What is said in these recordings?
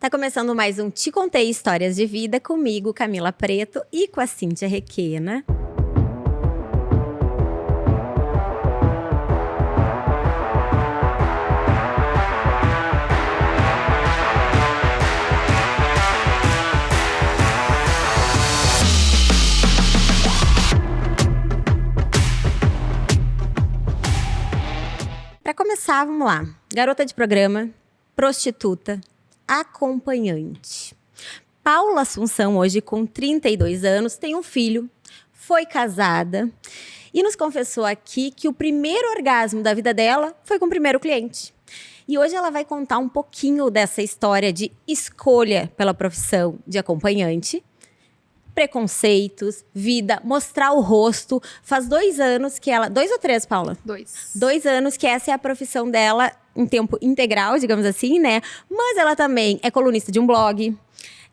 Tá começando mais um Te Contei Histórias de Vida comigo, Camila Preto, e com a Cíntia Requena. Para começar, vamos lá. Garota de programa, prostituta, acompanhante. Paula Assunção, hoje com 32 anos, tem um filho, foi casada e nos confessou aqui que o primeiro orgasmo da vida dela foi com o primeiro cliente. E hoje ela vai contar um pouquinho dessa história de escolha pela profissão de acompanhante, preconceitos, vida, mostrar o rosto. Faz 2 anos que ela... 2 ou 3, Paula? 2. 2 anos que essa é a profissão dela em tempo integral, digamos assim, né? Mas ela também é colunista de um blog,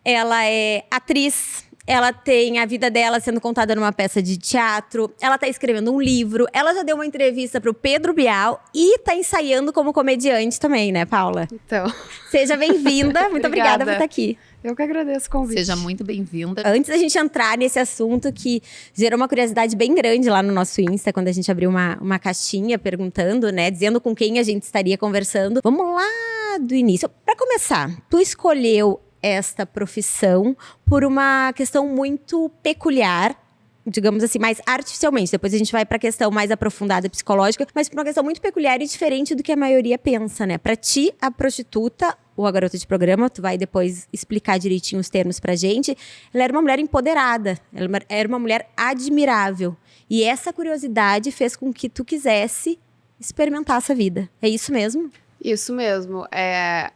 ela é atriz, ela tem a vida dela sendo contada numa peça de teatro, ela tá escrevendo um livro, ela já deu uma entrevista pro Pedro Bial e tá ensaiando como comediante também, né, Paula? Então. Seja bem-vinda, muito obrigada por estar aqui. Eu que agradeço o convite. Seja muito bem-vinda. Antes da gente entrar nesse assunto que gerou uma curiosidade bem grande lá no nosso Insta, quando a gente abriu uma caixinha perguntando, né, dizendo com quem a gente estaria conversando. Vamos lá do início. Para começar, tu escolheu esta profissão por uma questão muito peculiar, digamos assim, mais artificialmente. Depois a gente vai para a questão mais aprofundada psicológica, mas por uma questão muito peculiar e diferente do que a maioria pensa, né? Para ti, a prostituta ou a garota de programa, tu vai depois explicar direitinho os termos pra gente, ela era uma mulher empoderada, ela era uma mulher admirável. E essa curiosidade fez com que tu quisesse experimentar essa vida. É isso mesmo? Isso mesmo.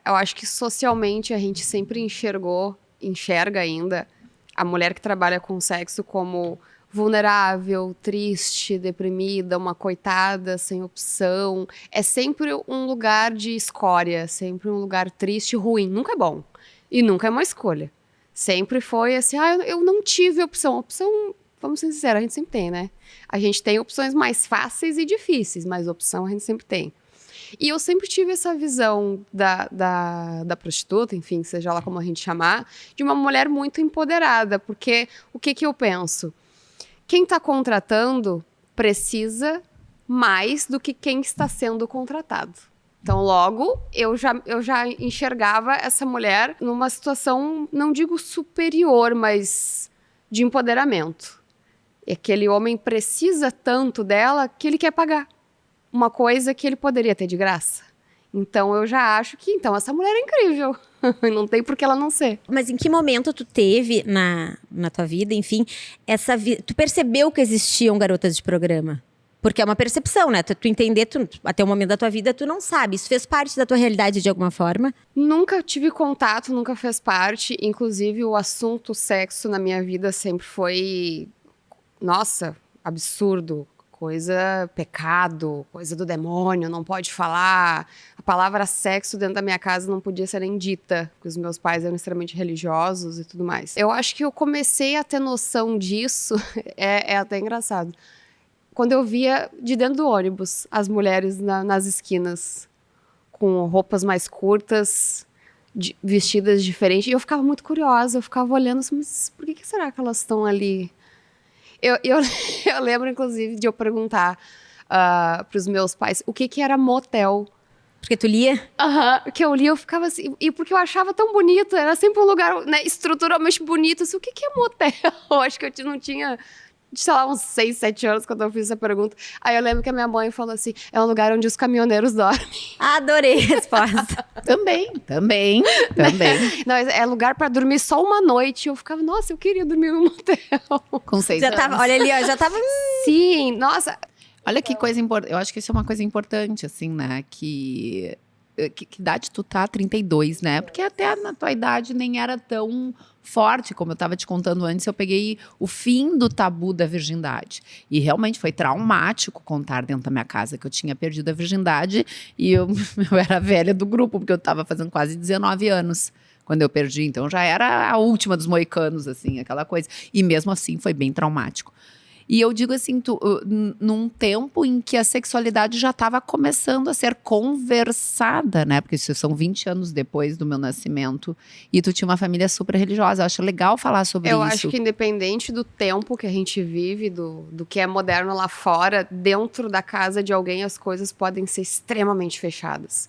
Eu acho que socialmente a gente sempre enxerga ainda a mulher que trabalha com sexo como vulnerável, triste, deprimida, uma coitada, sem opção. É sempre um lugar de escória, sempre um lugar triste, ruim. Nunca é bom. E nunca é uma escolha. Sempre foi assim, eu não tive opção. Opção, vamos ser sinceros, a gente sempre tem, né? A gente tem opções mais fáceis e difíceis, mas opção a gente sempre tem. E eu sempre tive essa visão da prostituta, enfim, seja lá como a gente chamar, de uma mulher muito empoderada, porque o que eu penso? Quem está contratando precisa mais do que quem está sendo contratado. Então, logo, eu já enxergava essa mulher numa situação, não digo superior, mas de empoderamento. E aquele homem precisa tanto dela que ele quer pagar uma coisa que ele poderia ter de graça. Então, eu já acho que, essa mulher é incrível. Não tem por que ela não ser. Mas em que momento tu teve na tua vida, enfim, tu percebeu que existiam garotas de programa? Porque é uma percepção, né? Tu entender, até o momento da tua vida, tu não sabe. Isso fez parte da tua realidade de alguma forma? Nunca tive contato, nunca fez parte. Inclusive, o assunto sexo na minha vida sempre foi, nossa, absurdo. Coisa, pecado, coisa do demônio, não pode falar. A palavra sexo dentro da minha casa não podia ser nem dita, porque os meus pais eram extremamente religiosos e tudo mais. Eu acho que eu comecei a ter noção disso, é até engraçado, quando eu via de dentro do ônibus as mulheres nas esquinas, com roupas mais curtas, vestidas diferentes, e eu ficava muito curiosa, eu ficava olhando assim, mas por que será que elas estão ali? Eu lembro, inclusive, de eu perguntar para os meus pais o que era motel. Porque tu lia? Que eu lia, eu ficava assim... E porque eu achava tão bonito, era sempre um lugar, né, estruturalmente bonito. Assim, o que é motel? Eu acho que eu não tinha, sei lá, uns 6, 7 anos quando eu fiz essa pergunta. Aí eu lembro que a minha mãe falou assim, é um lugar onde os caminhoneiros dormem. Adorei a resposta. Também. Não, é lugar pra dormir só uma noite. Eu ficava, nossa, eu queria dormir num motel. Com 6 já anos. Tava, olha ali, ó, já tava... Sim, nossa. Olha que coisa importante. Eu acho que isso é uma coisa importante, assim, né? Que idade tu tá? 32, né? Porque até na tua idade nem era tão forte, como eu tava te contando antes, eu peguei o fim do tabu da virgindade. E realmente foi traumático contar dentro da minha casa que eu tinha perdido a virgindade e eu era a velha do grupo, porque eu tava fazendo quase 19 anos quando eu perdi. Então já era a última dos moicanos, assim, aquela coisa. E mesmo assim foi bem traumático. E eu digo assim, num tempo em que a sexualidade já estava começando a ser conversada, né? Porque isso são 20 anos depois do meu nascimento. E tu tinha uma família super religiosa. Eu acho legal falar sobre isso. Eu acho que independente do tempo que a gente vive, do que é moderno lá fora, dentro da casa de alguém as coisas podem ser extremamente fechadas.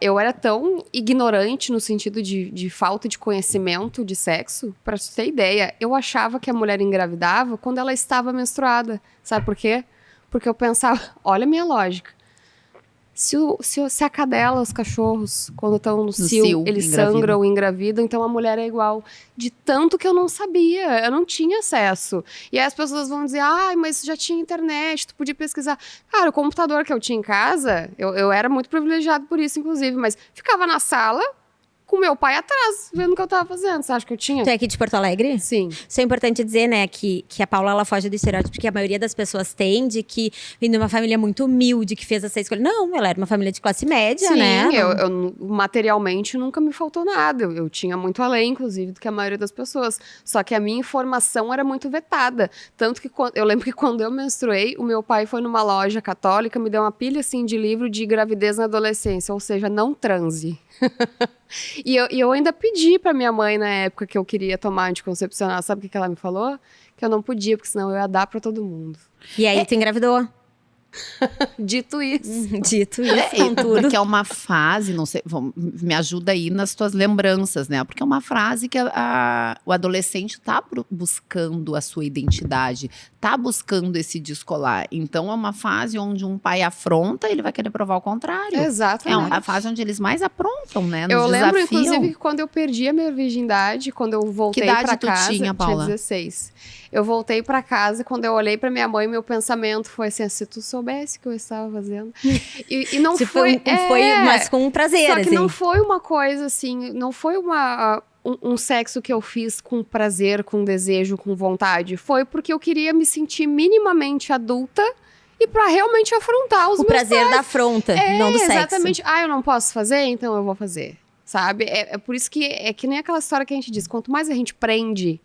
Eu era tão ignorante no sentido de falta de conhecimento de sexo, pra você ter ideia, eu achava que a mulher engravidava quando ela estava menstruada. Sabe por quê? Porque eu pensava, olha a minha lógica. Se a cadela, os cachorros, quando estão no cio, eles sangram, engravidam, então a mulher é igual. De tanto que eu não sabia, eu não tinha acesso. E aí as pessoas vão dizer, mas já tinha internet, tu podia pesquisar. Cara, o computador que eu tinha em casa, eu era muito privilegiado por isso, inclusive, mas ficava na sala com meu pai atrás, vendo o que eu tava fazendo. Você acha que eu tinha? Tu é aqui de Porto Alegre? Sim. Isso é importante dizer, né, que a Paula, ela foge do estereótipo que a maioria das pessoas tem, de que vem de uma família muito humilde, que fez essa escolha. Não, ela era uma família de classe média, Sim, né? Eu materialmente nunca me faltou nada. Eu tinha muito além, inclusive, do que a maioria das pessoas. Só que a minha informação era muito vetada. Tanto que eu lembro que quando eu menstruei, o meu pai foi numa loja católica, me deu uma pilha, assim, de livro de gravidez na adolescência. Ou seja, não transe. E eu ainda pedi pra minha mãe na época que eu queria tomar anticoncepcional. Sabe o que ela me falou? Que eu não podia, porque senão eu ia dar pra todo mundo. E aí tu engravidou? Dito isso. Dito isso, com tudo. Porque é uma fase, não sei, me ajuda aí nas tuas lembranças, né? Porque é uma frase que o adolescente tá buscando a sua identidade, tá buscando esse descolar. Então é uma fase onde um pai afronta e ele vai querer provar o contrário. Exatamente. É uma fase onde eles mais aprontam, né? Eu lembro, desafiam. inclusive, que quando eu perdi a minha virgindade, quando eu voltei pra casa... Que idade tu tinha, Paula? Tinha 16. Eu voltei pra casa, quando eu olhei pra minha mãe, meu pensamento foi assim, se tu soubesse o que eu estava fazendo. E não foi... Mas com prazer, só que assim. não foi uma coisa assim, não foi um sexo que eu fiz com prazer, com desejo, com vontade. Foi porque eu queria me sentir minimamente adulta e pra realmente afrontar os meus prazer pais. da afronta, não do sexo. Exatamente. Eu não posso fazer, então eu vou fazer. Sabe? É por isso que é que nem aquela história que a gente diz, quanto mais a gente prende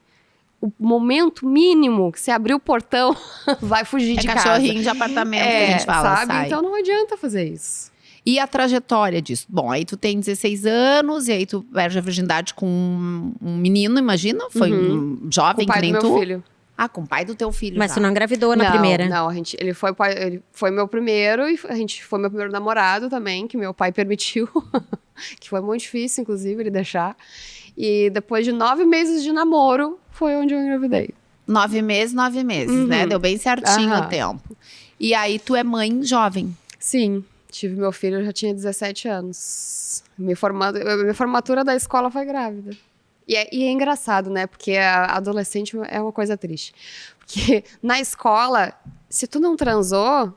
o momento mínimo que você abrir o portão, vai fugir de casa. Cachorrinho de apartamento que a gente fala, sabe? sai. Então não adianta fazer isso. E a trajetória disso? Bom, aí tu tem 16 anos e aí tu perde a virgindade com um menino, imagina? Foi um jovem Com o pai que nem do meu tu. filho. Com o pai do teu filho. Mas já. tu não engravidou na primeira? Não, ele foi meu primeiro e foi meu primeiro namorado também, que meu pai permitiu, que foi muito difícil, inclusive, ele deixar. E depois de 9 meses de namoro, foi onde eu engravidei. 9 meses, né? Deu bem certinho o tempo. E aí tu é mãe jovem. Sim, tive meu filho, eu já tinha 17 anos. Minha formatura da escola foi grávida. E é engraçado, né? Porque a adolescente é uma coisa triste. Porque na escola, se tu não transou,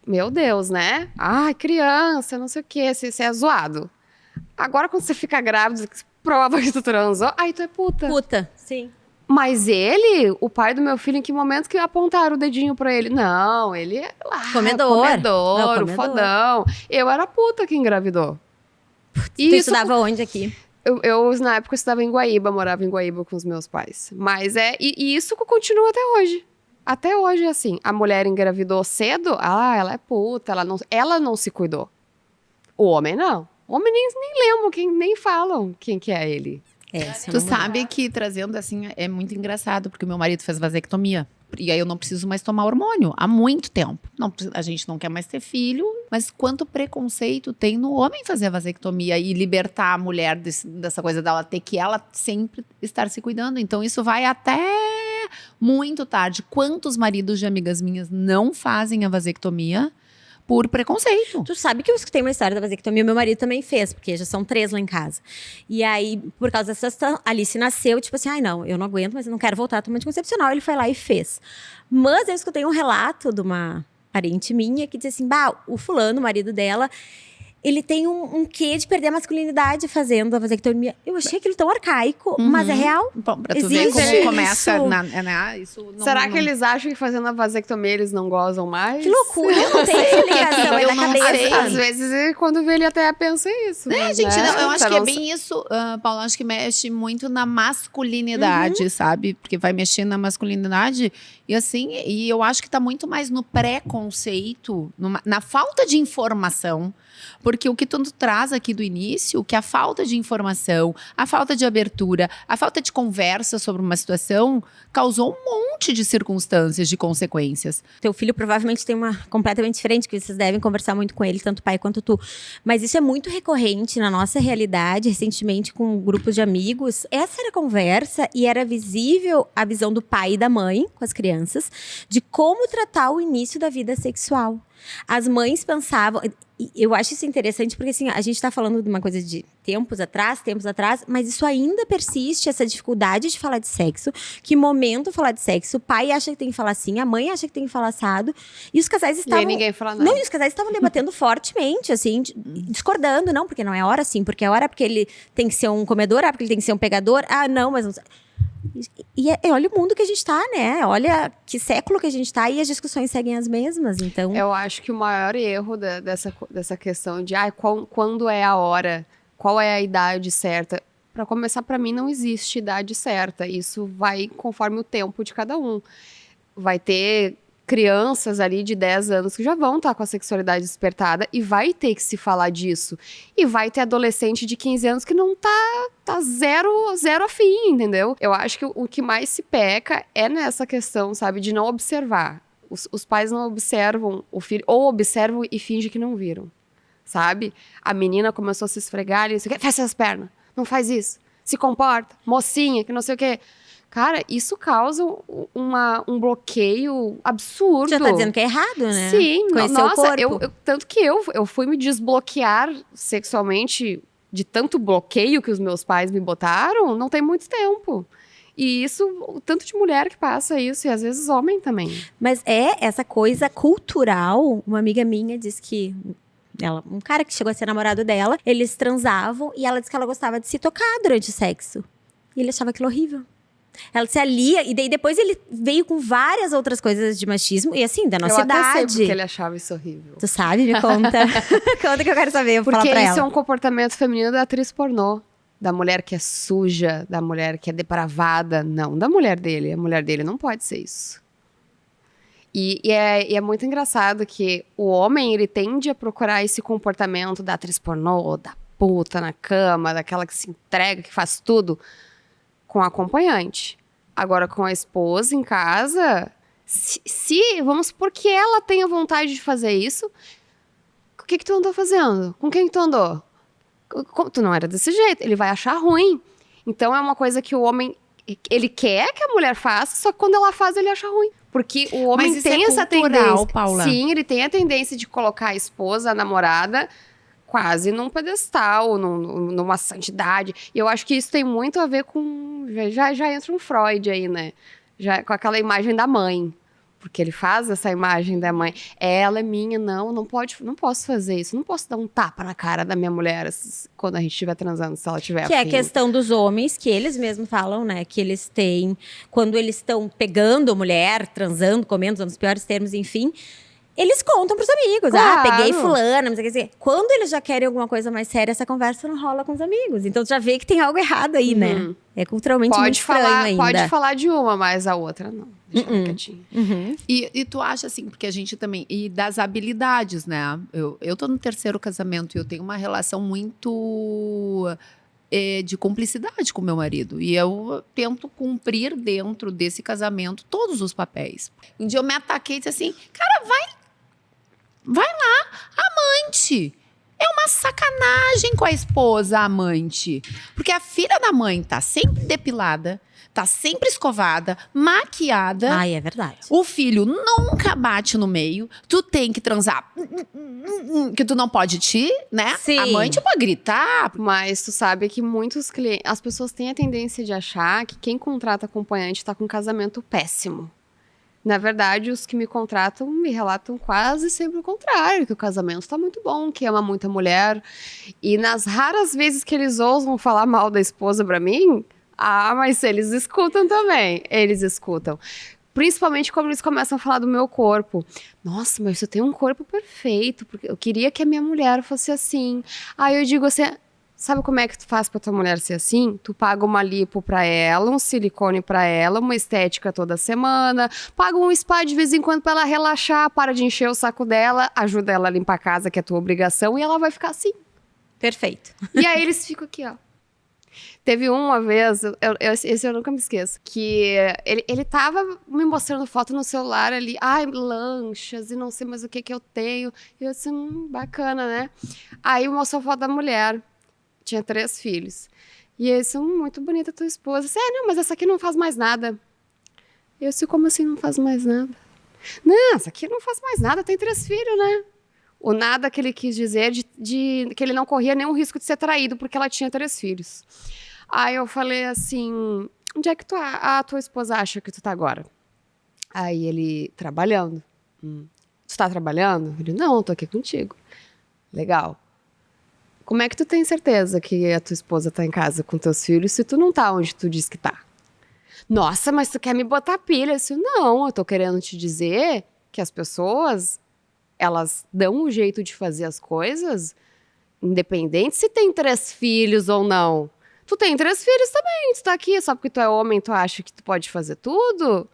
meu Deus, né? Criança, não sei o quê, você é zoado. Agora, quando você fica grávida, prova que tu transou, aí tu é puta. Puta, sim. Mas o pai do meu filho, em que momento que apontaram o dedinho pra ele? Não, ele é comedor, o fodão. Eu era a puta que engravidou. Tu estudava onde aqui? Eu, na época, estudava em Guaíba, morava em Guaíba com os meus pais. Mas e isso continua até hoje. Até hoje é assim. A mulher engravidou cedo, ela é puta, ela não se cuidou. O homem não. O homem nem lembra, nem falam quem que é ele. Tu sabe que trazendo assim, é muito engraçado, porque o meu marido fez vasectomia. E aí eu não preciso mais tomar hormônio há muito tempo. A gente não quer mais ter filho, mas quanto preconceito tem no homem fazer a vasectomia e libertar a mulher dessa coisa dela ter que ela sempre estar se cuidando. Então isso vai até muito tarde. Quantos maridos de amigas minhas não fazem a vasectomia por preconceito? Tu sabe que eu escutei uma história da vasectomia, meu marido também fez, porque já são 3 lá em casa. E aí, por causa dessa situação, a Alice nasceu, tipo assim, não, eu não aguento, mas eu não quero voltar a tomar anticoncepcional. Ele foi lá e fez. Mas eu escutei um relato de uma parente minha que disse assim, o fulano, o marido dela, ele tem um quê de perder a masculinidade fazendo a vasectomia. Eu achei aquilo tão arcaico, mas é real. Bom, pra tu ver Existe como começa, isso. Isso não, Será não- que eles acham que fazendo a vasectomia eles não gozam mais? Que loucura, não tem essa ligação, é Eu da não cabeça. sei. Às vezes, quando vê, ele até pensa isso. É, gente, né? não, eu acho Pra que é não bem isso, Paulo, acho que mexe muito na masculinidade, sabe? Porque vai mexer na masculinidade e assim, e eu acho que tá muito mais no preconceito, na falta de informação, porque o que tu traz aqui do início, que a falta de informação, a falta de abertura, a falta de conversa sobre uma situação causou um monte de circunstâncias, de consequências. Teu filho provavelmente tem uma completamente diferente, que vocês devem conversar muito com ele, tanto o pai quanto tu. Mas isso é muito recorrente na nossa realidade, recentemente com grupos de amigos. Essa era a conversa e era visível a visão do pai e da mãe com as crianças de como tratar o início da vida sexual. As mães pensavam, e eu acho isso interessante porque assim, a gente tá falando de uma coisa de tempos atrás, mas isso ainda persiste, essa dificuldade de falar de sexo, que momento falar de sexo, o pai acha que tem que falar assim, a mãe acha que tem que falar assado, e os casais E aí estavam... ninguém fala nada. Não, e os casais estavam debatendo fortemente, assim, discordando, não, porque não é hora assim, porque é hora porque ele tem que ser um comedor, porque ele tem que ser um pegador, não, mas não... E olha o mundo que a gente tá, né? Olha que século que a gente tá e as discussões seguem as mesmas, então... Eu acho que o maior erro dessa questão de quando é a hora, qual é a idade certa. Para começar, para mim, não existe idade certa. Isso vai conforme o tempo de cada um. Vai ter crianças ali de 10 anos que já vão estar com a sexualidade despertada e vai ter que se falar disso. E vai ter adolescente de 15 anos que não tá zero afim, entendeu? Eu acho que o que mais se peca é nessa questão, sabe, de não observar. Os pais não observam o filho, ou observam e fingem que não viram, sabe? A menina começou a se esfregar e disse, fecha as pernas, não faz isso, se comporta, mocinha, que não sei o quê. Cara, isso causa um bloqueio absurdo. Já tá dizendo que é errado, né? Sim, Conhecer nossa, o corpo. tanto que eu fui me desbloquear sexualmente de tanto bloqueio que os meus pais me botaram, não tem muito tempo. E isso, o tanto de mulher que passa isso, e às vezes homem também. Mas é essa coisa cultural. Uma amiga minha disse que um cara que chegou a ser namorado dela, eles transavam e ela disse que ela gostava de se tocar durante o sexo. E ele achava aquilo horrível. Ela se alia, e daí depois ele veio com várias outras coisas de machismo, e assim, da nossa eu até sei idade. porque ele achava isso horrível. Tu sabe? Me conta. Conta que eu quero saber, eu vou Porque falar pra isso é ela. um comportamento feminino da atriz pornô. Da mulher que é suja, da mulher que é depravada. Não, da mulher dele. A mulher dele não pode ser isso. E é muito engraçado que o homem, ele tende a procurar esse comportamento da atriz pornô, da puta na cama, daquela que se entrega, que faz tudo, com a acompanhante. Agora, com a esposa em casa, vamos supor que ela tenha vontade de fazer isso, o que tu andou fazendo? Com quem que tu andou? Tu não era desse jeito, ele vai achar ruim. Então é uma coisa que o homem, ele quer que a mulher faça, só que quando ela faz, ele acha ruim. Porque o homem Mas isso tem é essa cultural, tendência. Paula. Sim, ele tem a tendência de colocar a esposa, a namorada, quase num pedestal, numa santidade. E eu acho que isso tem muito a ver com... Já entra um Freud aí, né? Já, com aquela imagem da mãe. Porque ele faz essa imagem da mãe. Ela é minha, não posso fazer isso. Não posso dar um tapa na cara da minha mulher quando a gente estiver transando, se ela tiver Que é a afim. questão dos homens, que eles mesmos falam, né? Que eles têm, quando eles estão pegando mulher, transando, comendo, nos piores termos, enfim, eles contam pros amigos. Claro. Peguei fulana, não sei o que dizer. Quando eles já querem alguma coisa mais séria, essa conversa não rola com os amigos. Então, tu já vê que tem algo errado aí, né? É culturalmente muito estranho ainda. Pode falar de uma, mas a outra não. Deixa quietinho. Uhum. E tu acha assim, porque a gente também. E das habilidades, né? Eu tô no 3º casamento e eu tenho uma relação muito de cumplicidade com meu marido. E eu tento cumprir dentro desse casamento todos os papéis. Um dia eu me ataquei e disse assim: cara, vai lá, amante. É uma sacanagem com a esposa, a amante. Porque a filha da mãe tá sempre depilada, tá sempre escovada, maquiada. Ai, é verdade. O filho nunca bate no meio. Tu tem que transar. Que tu não pode né? Sim. A mãe pode gritar. Mas tu sabe que muitos clientes... As pessoas têm a tendência de achar que quem contrata acompanhante tá com um casamento péssimo. Na verdade, os que me contratam me relatam quase sempre o contrário, que o casamento tá muito bom, que ama muito a mulher. E nas raras vezes que eles ousam falar mal da esposa pra mim, mas eles escutam também, eles escutam. Principalmente quando eles começam a falar do meu corpo. Nossa, mas você tem um corpo perfeito, porque eu queria que a minha mulher fosse assim. Aí eu digo assim, sabe como é que tu faz pra tua mulher ser assim? Tu paga uma lipo pra ela, um silicone pra ela, uma estética toda semana, paga um spa de vez em quando pra ela relaxar, para de encher o saco dela, ajuda ela a limpar a casa, que é a tua obrigação, e ela vai ficar assim. Perfeito. E aí eles ficam aqui, ó. Teve uma vez, esse eu nunca me esqueço, que ele tava me mostrando foto no celular ali, lanchas e não sei mais o que eu tenho. E eu assim, bacana, né? Aí mostrou foto da mulher. Tinha 3 filhos. E eles são muito bonita a tua esposa. Disse, não, mas essa aqui não faz mais nada. Eu disse, como assim não faz mais nada? Não, essa aqui não faz mais nada, tem 3 filhos, né? O nada que ele quis dizer de que ele não corria nenhum risco de ser traído porque ela tinha 3 filhos. Aí eu falei assim, onde é que a tua esposa acha que tu tá agora? Aí ele, trabalhando. Tu tá trabalhando? Ele, não, eu tô aqui contigo. Legal. Como é que tu tem certeza que a tua esposa tá em casa com teus filhos se tu não tá onde tu diz que tá? Nossa, mas tu quer me botar pilha? Eu disse, não, eu tô querendo te dizer que as pessoas, elas dão um jeito de fazer as coisas, independente se tem 3 filhos ou não. Tu tem 3 filhos também, tu tá aqui, só porque tu é homem, tu acha que tu pode fazer tudo?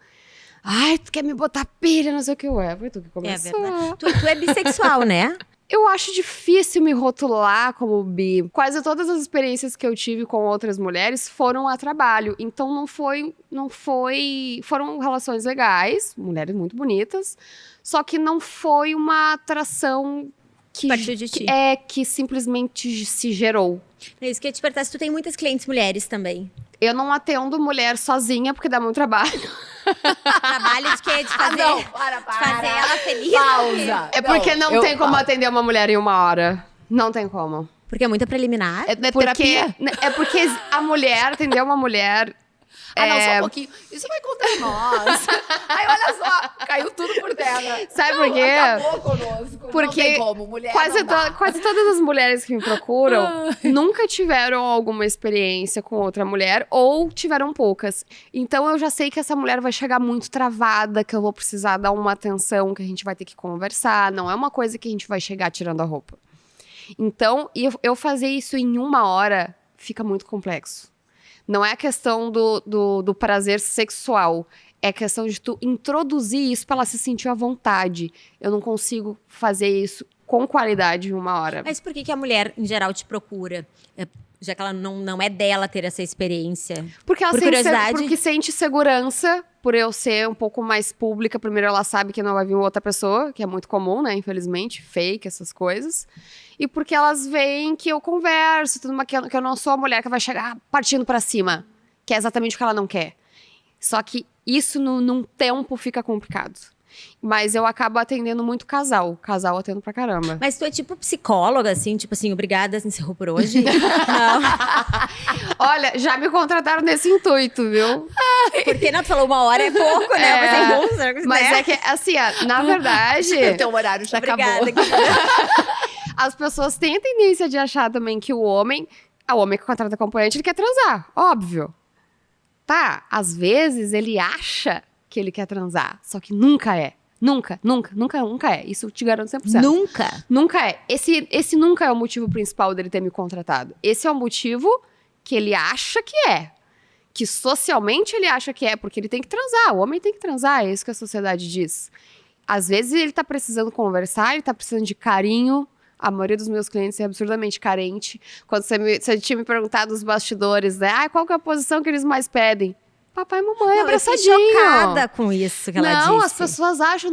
Ai, tu quer me botar pilha, não sei o que. Ué, foi tu que começou. É verdade. Tu é bissexual, né? Eu acho difícil me rotular como bi. Quase todas as experiências que eu tive com outras mulheres foram a trabalho. Então foram relações legais, mulheres muito bonitas, só que não foi uma atração Partiu de ti. Que simplesmente se gerou. É isso que eu ia te perguntar, se tu tem muitas clientes mulheres também. Eu não atendo mulher sozinha porque dá muito trabalho. Trabalho de quê? De fazer, Não, de fazer ela feliz. Pausa. É porque não tem como atender uma mulher em 1 hora. Não tem como. Porque é muita preliminar. É terapia? É porque a mulher, atender uma mulher... Não, só um pouquinho. Isso vai contar nós. Aí, olha só, caiu tudo por terra. Sabe por quê? Acabou conosco. Porque não tem como, mulher quase todas as mulheres que me procuram nunca tiveram alguma experiência com outra mulher ou tiveram poucas. Então eu já sei que essa mulher vai chegar muito travada, que eu vou precisar dar uma atenção, que a gente vai ter que conversar. Não é uma coisa que a gente vai chegar tirando a roupa. Então, eu fazer isso em 1 hora fica muito complexo. Não é a questão do prazer sexual. É a questão de tu introduzir isso pra ela se sentir à vontade. Eu não consigo fazer isso com qualidade em 1 hora. Mas por que a mulher, em geral, te procura? Já que ela não é dela ter essa experiência. Porque ela Por curiosidade? porque sente segurança por eu ser um pouco mais pública. Primeiro, ela sabe que não vai vir outra pessoa, que é muito comum, né? Infelizmente, fake, essas coisas. E porque elas veem que eu converso, que eu não sou a mulher que vai chegar partindo pra cima. Que é exatamente o que ela não quer. Só que isso, num tempo, fica complicado. Mas eu acabo atendendo muito casal. Casal eu atendo pra caramba. Mas tu é tipo psicóloga, assim, tipo assim, obrigada, encerrou por hoje? Não. Olha, já me contrataram nesse intuito, viu? Porque não, tu falou 1 hora é pouco, né? Mas é que, assim, na verdade... O teu horário já acabou. As pessoas têm a tendência de achar também que o homem que contrata acompanhante, ele quer transar. Óbvio. Tá, às vezes ele acha que ele quer transar, só que nunca é. Nunca é. Isso eu te garanto 100%. Nunca? Nunca é. Esse nunca é o motivo principal dele ter me contratado. Esse é o motivo que ele acha que é. Que socialmente ele acha que é, porque ele tem que transar. O homem tem que transar, é isso que a sociedade diz. Às vezes ele tá precisando conversar, ele tá precisando de carinho. A maioria dos meus clientes é absurdamente carente. Quando você tinha me perguntado dos bastidores, né? Qual que é a posição que eles mais pedem? Papai e mamãe, abraçadinho. Eu fiquei chocada com isso que ela disse. Não, as pessoas acham,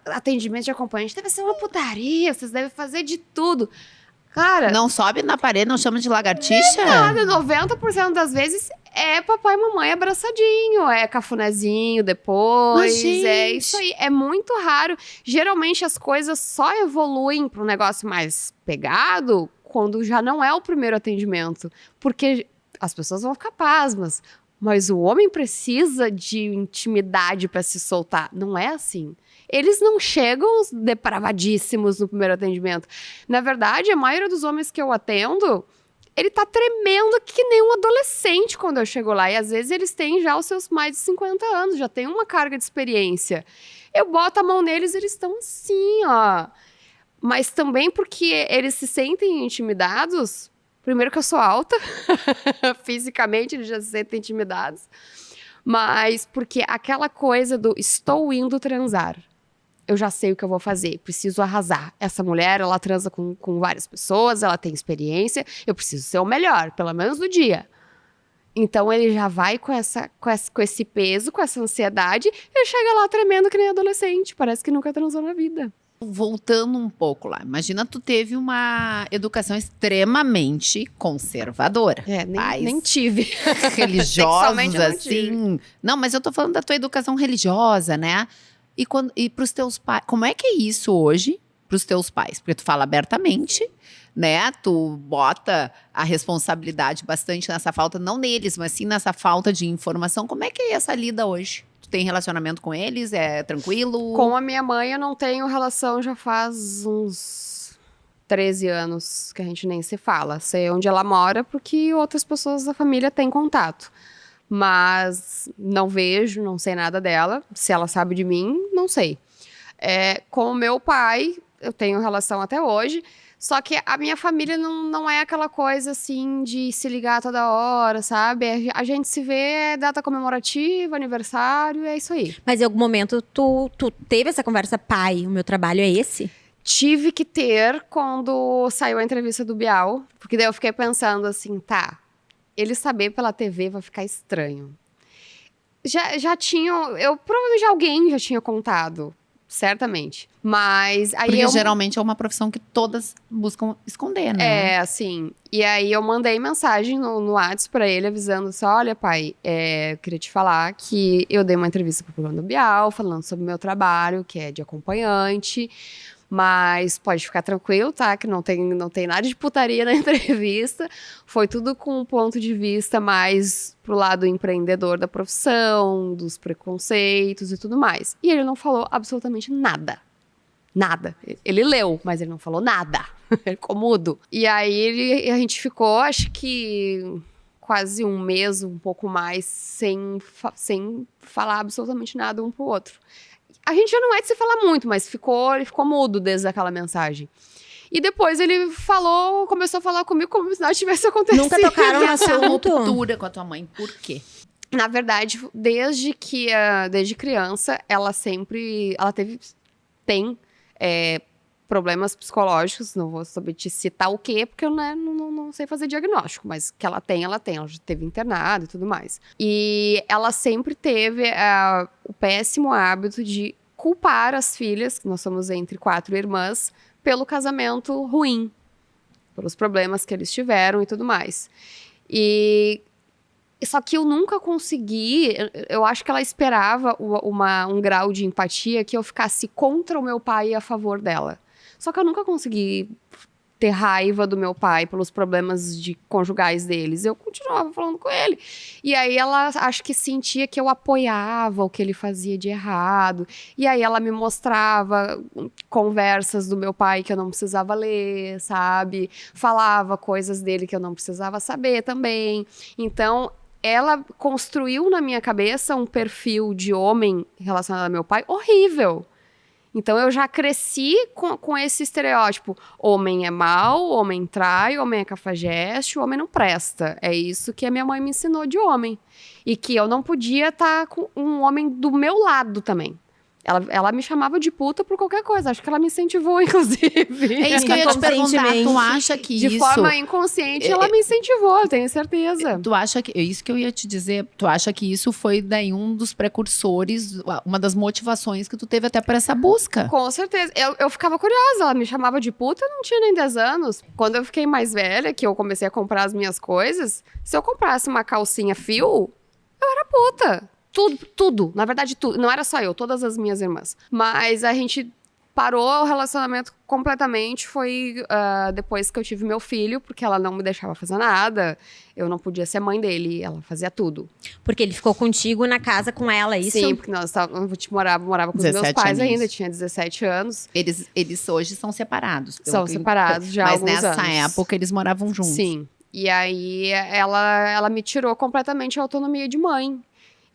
atendimento de acompanhante deve ser uma putaria, vocês devem fazer de tudo. Cara... Não sobe na parede, não chama de lagartixa? Nada, 90% das vezes é papai e mamãe abraçadinho, é cafunézinho depois, é isso aí. É muito raro. Geralmente as coisas só evoluem para um negócio mais pegado quando já não é o primeiro atendimento. Porque as pessoas vão ficar pasmas. Mas o homem precisa de intimidade para se soltar. Não é assim. Eles não chegam depravadíssimos no primeiro atendimento. Na verdade, a maioria dos homens que eu atendo, ele tá tremendo que nem um adolescente quando eu chego lá. E às vezes eles têm já os seus mais de 50 anos, já tem uma carga de experiência. Eu boto a mão neles, eles estão assim, ó. Mas também porque eles se sentem intimidados. Primeiro que eu sou alta, fisicamente eles já se sentem intimidados. Mas porque aquela coisa do estou indo transar. Eu já sei o que eu vou fazer, preciso arrasar. Essa mulher, ela transa com várias pessoas, ela tem experiência, eu preciso ser o melhor, pelo menos no dia. Então ele já vai com esse peso, com essa ansiedade, e chega lá tremendo que nem adolescente, parece que nunca transou na vida. Voltando um pouco lá, imagina tu teve uma educação extremamente conservadora. Nem tive. Religiosos, assim. Não, mas eu tô falando da tua educação religiosa, né? E pros teus pais, como é que é isso hoje pros teus pais? Porque tu fala abertamente, né? Tu bota a responsabilidade bastante nessa falta, não neles, mas sim nessa falta de informação. Como é que é essa lida hoje? Tem relacionamento com eles? É tranquilo? Com a minha mãe eu não tenho relação já faz uns 13 anos que a gente nem se fala. Sei onde ela mora porque outras pessoas da família têm contato. Mas não vejo, não sei nada dela. Se ela sabe de mim, não sei. Com o meu pai, eu tenho relação até hoje. Só que a minha família não é aquela coisa, assim, de se ligar toda hora, sabe? A gente se vê, data comemorativa, aniversário, é isso aí. Mas em algum momento tu teve essa conversa, pai, o meu trabalho é esse? Tive que ter quando saiu a entrevista do Bial. Porque daí eu fiquei pensando assim, tá, ele saber pela TV vai ficar estranho. Já tinham, provavelmente alguém já tinha contado. Certamente. Mas aí porque geralmente é uma profissão que todas buscam esconder, né? Assim. E aí eu mandei mensagem no WhatsApp pra ele, avisando assim, olha, pai, eu queria te falar que eu dei uma entrevista pro programa do Bial, falando sobre o meu trabalho, que é de acompanhante. Mas pode ficar tranquilo, tá? Que não tem nada de putaria na entrevista. Foi tudo com um ponto de vista mais pro lado empreendedor da profissão, dos preconceitos e tudo mais. E ele não falou absolutamente nada. Nada. Ele leu, mas ele não falou nada. Ele ficou mudo. E aí a gente ficou, acho que quase um mês, um pouco mais, sem falar absolutamente nada um pro outro. A gente já não é de se falar muito, mas ele ficou mudo desde aquela mensagem. E depois ele começou a falar comigo como se nada tivesse acontecido. Nunca tocaram no Essa assunto? ruptura com a tua mãe, por quê? Na verdade, desde criança, ela tem problemas psicológicos, não vou saber te citar o quê, porque eu não sei fazer diagnóstico, mas que ela já teve internado e tudo mais. E ela sempre teve o péssimo hábito de culpar as filhas, que nós somos entre 4 irmãs, pelo casamento ruim, pelos problemas que eles tiveram e tudo mais. Só que eu nunca consegui, eu acho que ela esperava um grau de empatia que eu ficasse contra o meu pai e a favor dela. Só que eu nunca consegui ter raiva do meu pai pelos problemas conjugais deles. Eu continuava falando com ele. E aí ela acho que sentia que eu apoiava o que ele fazia de errado. E aí ela me mostrava conversas do meu pai que eu não precisava ler, sabe? Falava coisas dele que eu não precisava saber também. Então ela construiu na minha cabeça um perfil de homem relacionado ao meu pai horrível. Então eu já cresci com esse estereótipo. Homem é mau, homem trai, homem é cafajeste, o homem não presta. É isso que a minha mãe me ensinou de homem. E que eu não podia estar com um homem do meu lado também. Ela me chamava de puta por qualquer coisa. Acho que ela me incentivou, inclusive. É isso que eu ia te perguntar. Tu acha que de forma inconsciente, ela me incentivou, eu tenho certeza. Tu acha que... É isso que eu ia te dizer. Tu acha que isso foi daí um dos precursores, uma das motivações que tu teve até para essa busca? Com certeza. Eu ficava curiosa. Ela me chamava de puta, eu não tinha nem 10 anos. Quando eu fiquei mais velha, que eu comecei a comprar as minhas coisas, se eu comprasse uma calcinha fio, eu era puta. Tudo, na verdade tudo, não era só eu, todas as minhas irmãs. Mas a gente parou o relacionamento completamente foi depois que eu tive meu filho, porque ela não me deixava fazer nada. Eu não podia ser mãe dele, ela fazia tudo. Porque ele ficou contigo na casa com ela, é isso? Sim, porque morava com os meus 17 pais aninhos. ainda, tinha 17 anos. Eles hoje são separados. São separados já há Mas alguns nessa anos. época eles moravam juntos. Sim. E aí ela me tirou completamente a autonomia de mãe.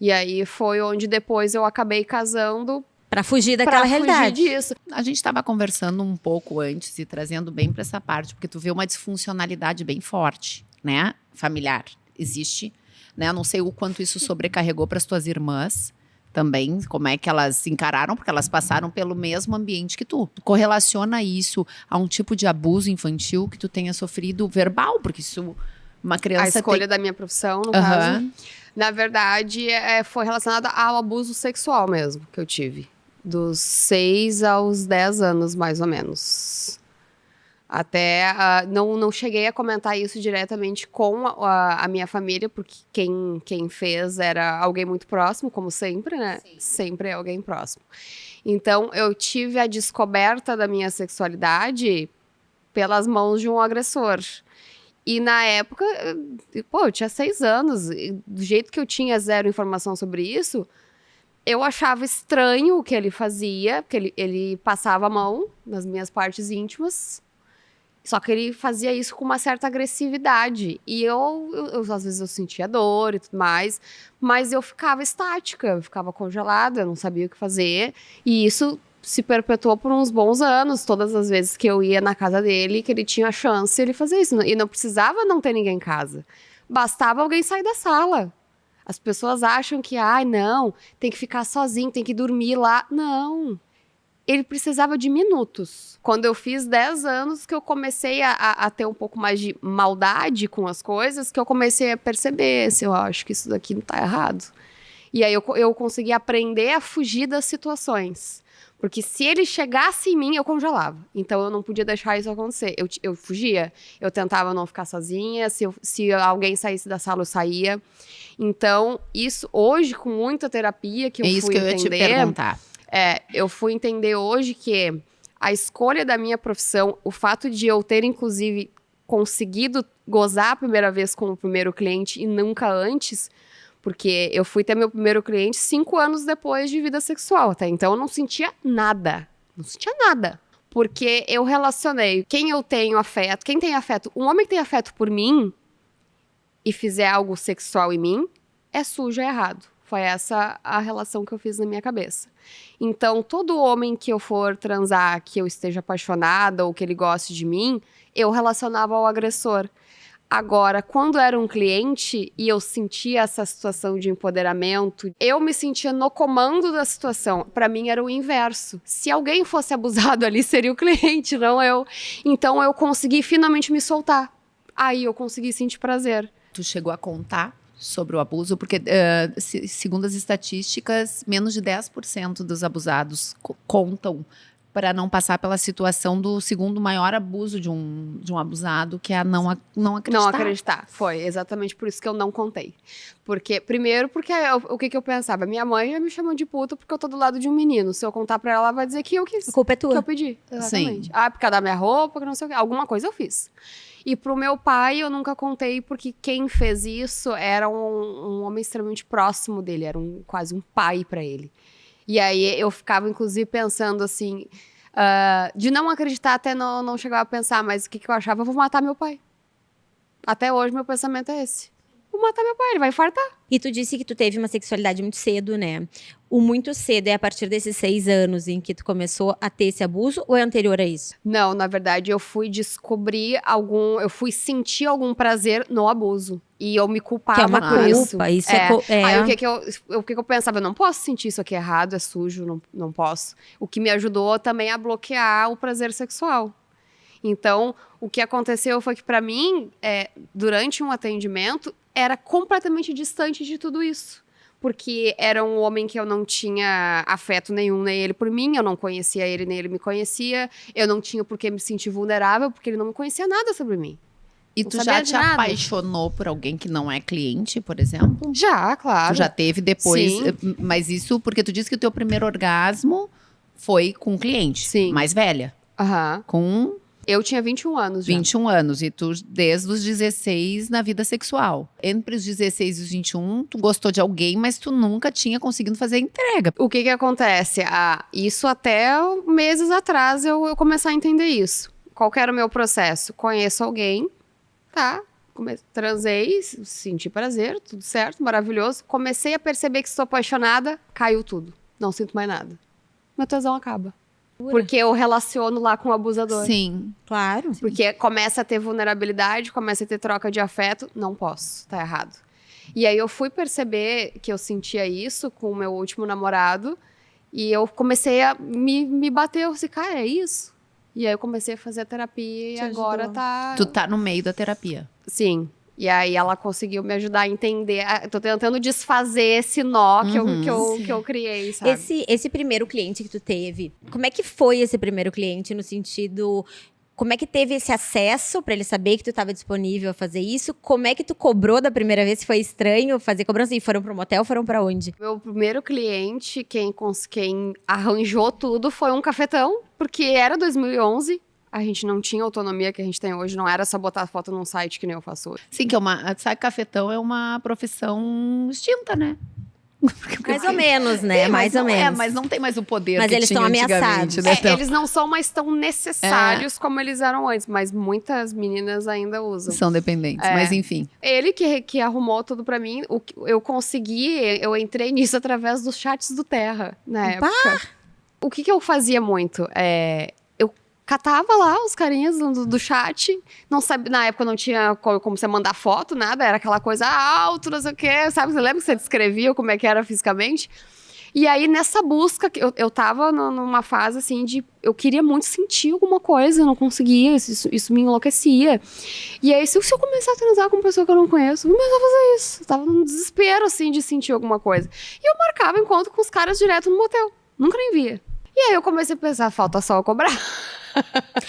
E aí foi onde depois eu acabei casando Pra fugir pra daquela fugir realidade. disso. A gente estava conversando um pouco antes e trazendo bem para essa parte, porque tu vê uma disfuncionalidade bem forte, né? Familiar. Existe, né? Não sei o quanto isso sobrecarregou para as tuas irmãs também, como é que elas se encararam, porque elas passaram pelo mesmo ambiente que tu. Tu correlaciona isso a um tipo de abuso infantil que tu tenha sofrido verbal, porque isso uma A criança escolha da minha profissão, no Aham. caso, na verdade, foi relacionada ao abuso sexual mesmo que eu tive. Dos 6 aos 10 anos, mais ou menos. Até não cheguei a comentar isso diretamente com a minha família, porque quem fez era alguém muito próximo, como sempre, né? Sim. Sempre é alguém próximo. Então, eu tive a descoberta da minha sexualidade pelas mãos de um agressor. E na época, eu tinha 6 anos, e do jeito que eu tinha zero informação sobre isso, eu achava estranho o que ele fazia, porque ele passava a mão nas minhas partes íntimas, só que ele fazia isso com uma certa agressividade. E às vezes eu sentia dor e tudo mais, mas eu ficava estática, eu ficava congelada, eu não sabia o que fazer. E isso se perpetuou por uns bons anos, todas as vezes que eu ia na casa dele, que ele tinha chance, ele fazia isso. E não precisava não ter ninguém em casa. Bastava alguém sair da sala. As pessoas acham que, não, tem que ficar sozinho, tem que dormir lá. Não. Ele precisava de minutos. Quando eu fiz 10 anos, que eu comecei a ter um pouco mais de maldade com as coisas, que eu comecei a perceber se eu acho que isso daqui não tá errado. E aí eu consegui aprender a fugir das situações. Porque se ele chegasse em mim, eu congelava. Então, eu não podia deixar isso acontecer. Eu fugia. Eu tentava não ficar sozinha. Se alguém saísse da sala, eu saía. Então, isso hoje, com muita terapia que eu fui entender... É isso que eu ia te perguntar. Eu fui entender hoje que a escolha da minha profissão, o fato de eu ter, inclusive, conseguido gozar a primeira vez com o primeiro cliente e nunca antes... Porque eu fui ter meu primeiro cliente 5 anos depois de vida sexual, até então eu não sentia nada. Não sentia nada. Porque eu relacionei quem eu tenho afeto, quem tem afeto, um homem que tem afeto por mim e fizer algo sexual em mim, é sujo, é errado. Foi essa a relação que eu fiz na minha cabeça. Então, todo homem que eu for transar, que eu esteja apaixonada ou que ele goste de mim, eu relacionava ao agressor. Agora, quando era um cliente e eu sentia essa situação de empoderamento, eu me sentia no comando da situação. Para mim era o inverso. Se alguém fosse abusado ali, seria o cliente, não eu. Então eu consegui finalmente me soltar. Aí eu consegui sentir prazer. Tu chegou a contar sobre o abuso? Porque, segundo as estatísticas, menos de 10% dos abusados contam para não passar pela situação do segundo maior abuso de um abusado, que é não acreditar. Não acreditar. Foi exatamente por isso que eu não contei. Primeiro, porque o que eu pensava? Minha mãe já me chamou de puta porque eu tô do lado de um menino. Se eu contar pra ela, ela vai dizer que eu quis. A culpa é tua. Que eu pedi. Exatamente. Sim. Por causa da minha roupa, que não sei o quê. Alguma coisa eu fiz. E pro meu pai, eu nunca contei, porque quem fez isso era um homem extremamente próximo dele. Era quase um pai pra ele. E aí eu ficava, inclusive, pensando assim, de não acreditar, até não chegava a pensar, mas o que eu achava? Eu vou matar meu pai. Até hoje meu pensamento é esse. Vou matar meu pai, ele vai infartar. E tu disse que tu teve uma sexualidade muito cedo, né? O muito cedo é a partir desses 6 anos em que tu começou a ter esse abuso, ou é anterior a isso? Não, na verdade eu fui descobrir eu fui sentir algum prazer no abuso. E eu me culpava Que é uma por culpa, isso. Aí o que eu pensava? Eu não posso sentir isso aqui errado, é sujo, não posso. O que me ajudou também a bloquear o prazer sexual. Então, o que aconteceu foi que pra mim, durante um atendimento, era completamente distante de tudo isso. Porque era um homem que eu não tinha afeto nenhum, nem ele por mim, eu não conhecia ele, nem ele me conhecia. Eu não tinha por que me sentir vulnerável, porque ele não conhecia nada sobre mim. E tu já te apaixonou por alguém que não é cliente, por exemplo? Já, claro. Tu já teve depois, Sim. mas isso porque tu disse que o teu primeiro orgasmo foi com um cliente. Sim. Mais velha. Aham. Com Eu tinha 21 anos já. 21 anos. E tu, desde os 16, na vida sexual. Entre os 16 e os 21, tu gostou de alguém, mas tu nunca tinha conseguido fazer a entrega. O que acontece? Isso até meses atrás eu comecei a entender isso. Qual que era o meu processo? Conheço alguém, tá? Transei, senti prazer, tudo certo, maravilhoso. Comecei a perceber que estou apaixonada, caiu tudo. Não sinto mais nada. Meu tesão acaba. Porque eu relaciono lá com o abusador. Sim. Claro. Porque começa a ter vulnerabilidade, começa a ter troca de afeto. Não posso, tá errado. E aí eu fui perceber que eu sentia isso com o meu último namorado. E eu comecei a me bater. Eu disse, cara, é isso? E aí eu comecei a fazer a terapia e agora tá... Tu tá no meio da terapia. Sim. E aí ela conseguiu me ajudar a entender. Tô tentando desfazer esse nó que eu criei, sabe? Esse primeiro cliente que tu teve, como é que foi esse primeiro cliente no sentido... Como é que teve esse acesso pra ele saber que tu estava disponível a fazer isso? Como é que tu cobrou da primeira vez? Se foi estranho fazer cobrança? E foram pro motel, foram pra onde? Meu primeiro cliente, quem arranjou tudo foi um cafetão, porque era 2011. A gente não tinha autonomia que a gente tem hoje, não era só botar foto num site que nem eu faço hoje. Sim, que sabe, cafetão é uma profissão extinta, né? Mais ou menos, né? Mais ou menos. Mas não tem mais o poder Mas que eles tinha estão antigamente, ameaçados. né? Então, Eles não são mais tão necessários como eles eram antes, mas muitas meninas ainda usam. são dependentes, mas enfim. Ele que arrumou tudo pra mim, eu entrei nisso através dos chats do Terra, na época. O que eu fazia muito? Eu catava lá os carinhas do chat, não sabia, na época não tinha como você mandar foto, nada, era aquela coisa alto, não sei o quê, sabe? Você lembra que você descrevia como é que era fisicamente? E aí, nessa busca, eu tava numa fase, assim, eu queria muito sentir alguma coisa, eu não conseguia, isso me enlouquecia. E aí, se eu começar a transar com uma pessoa que eu não conheço, eu começava a fazer isso. Eu tava num desespero, assim, de sentir alguma coisa. E eu marcava encontro com os caras direto no motel. Nunca nem via. E aí, eu comecei a pensar, falta só eu cobrar.